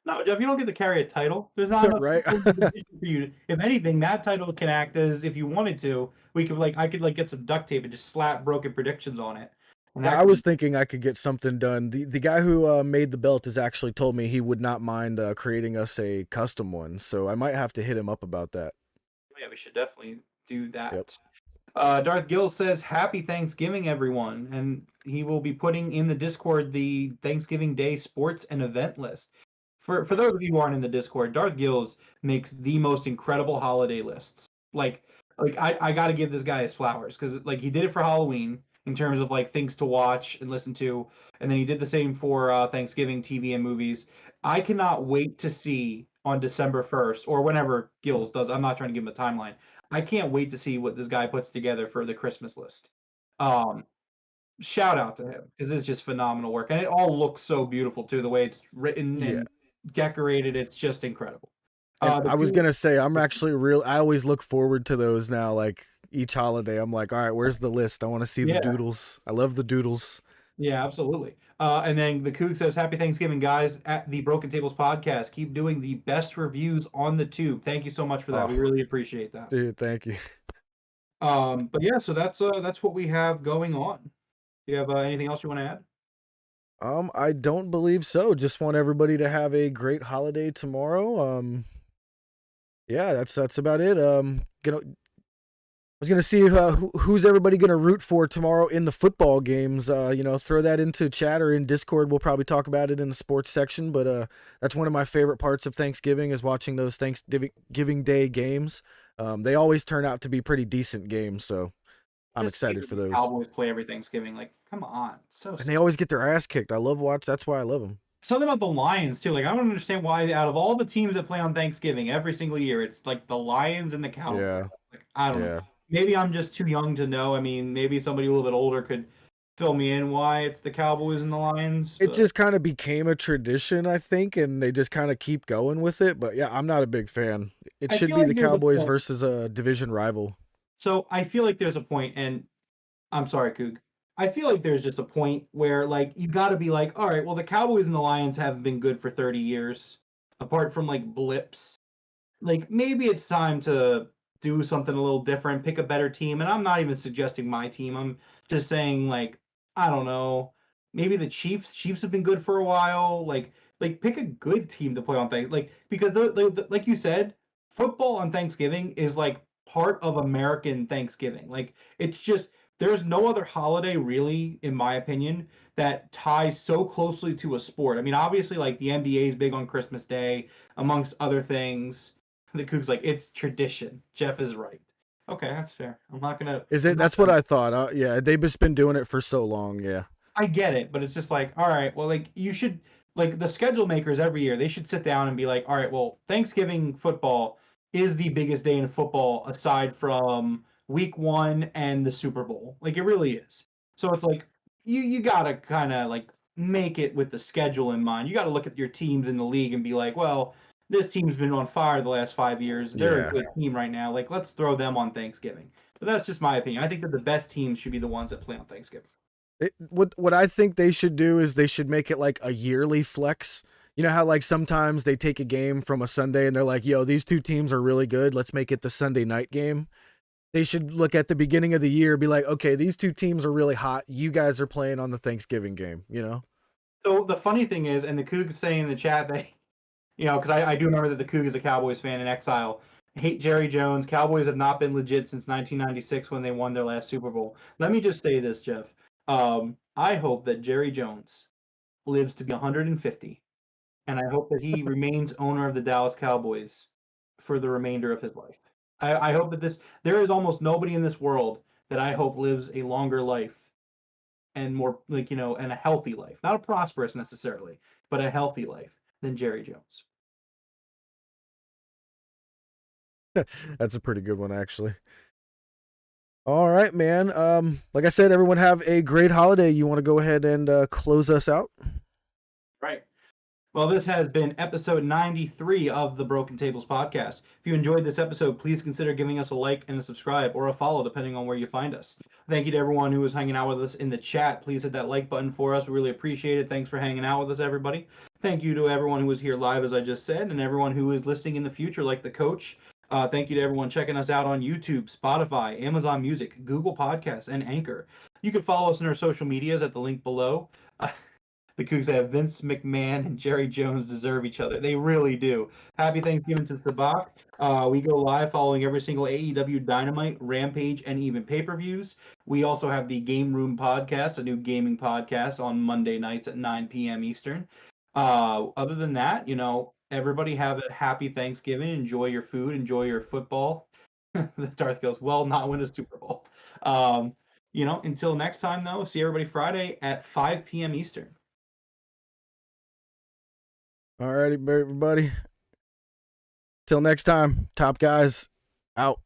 No, Jeff, you don't get to carry a title. there's not enough Right. for you. If anything, that title can act as, if you wanted to, I could get some duct tape and just slap Broken Predictions on it. I was thinking I could get something done. The guy who made the belt has actually told me he would not mind creating us a custom one, so I might have to hit him up about that. Yeah, we should definitely do that. Yep. Darth Gill says, "Happy Thanksgiving, everyone," and he will be putting in the Discord the Thanksgiving Day sports and event list. For those of you who aren't in the Discord, Darth Gills makes the most incredible holiday lists. I got to give this guy his flowers, because he did it for Halloween in terms of things to watch and listen to, and then he did the same for Thanksgiving TV and movies. I cannot wait to see on December 1st or whenever Gills does. I'm not trying to give him a timeline. I can't wait to see what this guy puts together for the Christmas list. Shout out to him, because it's just phenomenal work, and it all looks so beautiful too. The way it's written and decorated, it's just incredible. I was gonna say, I always look forward to those now. Like each holiday, I'm like, all right, where's the list? I want to see the doodles. I love the doodles. Yeah, absolutely. And then the Kook says, "Happy Thanksgiving, guys, at the Broken Tables podcast. Keep doing the best reviews on the tube." Thank you so much for that. We really appreciate that. Dude, thank you. But yeah, so that's what we have going on. Do you have anything else you want to I don't believe so. Just want everybody to have a great holiday tomorrow. Yeah, that's about it. I was gonna see who's everybody gonna root for tomorrow in the football games. Throw that into chat or in Discord. We'll probably talk about it in the sports section. But that's one of my favorite parts of Thanksgiving is watching those Thanksgiving Day games. They always turn out to be pretty decent games, so I'm Just excited for those. Cowboys play every Thanksgiving. Like, come on, And they always get their ass kicked. I love watch. That's why I love them. something about the Lions too. Like, I don't understand why out of all the teams that play on Thanksgiving every single year, it's like the Lions and the Cowboys. Yeah. Like, I don't know. Maybe I'm just too young to know. I mean, maybe somebody a little bit older could fill me in why it's the Cowboys and the Lions. It just kind of became a tradition, I think, and they just kind of keep going with it. But yeah, I'm not a big fan. It should be the Cowboys versus a division rival. So I feel like there's a point, and I'm sorry, Coog. I feel like there's just a point where, like, you got to be like, all right, well, the Cowboys and the Lions haven't been good for 30 years, apart from like blips. Like, maybe it's time to do something a little different, pick a better team. And I'm not even suggesting my team. I'm just saying, like, I don't know. Maybe the Chiefs. Chiefs have been good for a while. Like pick a good team to play on things. Like, because like you said, football on Thanksgiving is like part of American Thanksgiving. Like, it's just there's no other holiday really, in my opinion, that ties so closely to a sport. I mean, obviously, like the NBA is big on Christmas Day, amongst other things. The Coog's like, it's tradition. Jeff is right. Okay, that's fair. I'm not gonna. Is it? That's what I thought. Yeah, they've just been doing it for so long. Yeah. I get it, but it's just like, all right, well, like you should, like the schedule makers every year, they should sit down and be like, all right, well, Thanksgiving football is the biggest day in football aside from week 1 and the Super Bowl. Like, it really is. So it's like you gotta kind of like make it with the schedule in mind. You got to look at your teams in the league and be like, well, this team's been on fire the last 5 years. They're a good team right now. Like, let's throw them on Thanksgiving. But that's just my opinion. I think that the best teams should be the ones that play on Thanksgiving. What I think they should do is they should make it like a yearly flex. You know how like sometimes they take a game from a Sunday and they're like, yo, these two teams are really good. Let's make it the Sunday night game. They should look at the beginning of the year, be like, okay, these two teams are really hot. You guys are playing on the Thanksgiving game, you know? So the funny thing is, and the Coug's saying in the chat that, because I do remember that the Coug is a Cowboys fan in exile. Hate Jerry Jones. Cowboys have not been legit since 1996 when they won their last Super Bowl. Let me just say this, Jeff. I hope that Jerry Jones lives to be 150, and I hope that he remains owner of the Dallas Cowboys for the remainder of his life. I hope that there is almost nobody in this world that I hope lives a longer life and more and a healthy life, not a prosperous necessarily, but a healthy life than Jerry Jones. That's a pretty good one, actually. All right, man. Like I said, everyone have a great holiday. You want to go ahead and close us out? Right. Well, this has been episode 93 of the Broken Tables podcast. If you enjoyed this episode, please consider giving us a like and a subscribe or a follow, depending on where you find us. Thank you to everyone who was hanging out with us in the chat. Please hit that like button for us. We really appreciate it. Thanks for hanging out with us, everybody. Thank you to everyone who was here live, as I just said, and everyone who is listening in the future, like the coach. Thank you to everyone checking us out on YouTube, Spotify, Amazon Music, Google Podcasts, and Anchor. You can follow us in our social medias at the link below. The Cougs have Vince McMahon and Jerry Jones deserve each other. They really do. Happy Thanksgiving to Sabak. We go live following every single AEW Dynamite, Rampage, and even pay-per-views. We also have the Game Room podcast, a new gaming podcast on Monday nights at 9 p.m. Eastern. Other than that, everybody have a happy Thanksgiving. Enjoy your food. Enjoy your football. Darth goes, well, not win a Super Bowl. Until next time, though, see everybody Friday at 5 p.m. Eastern. All righty, everybody. Till next time, top guys out.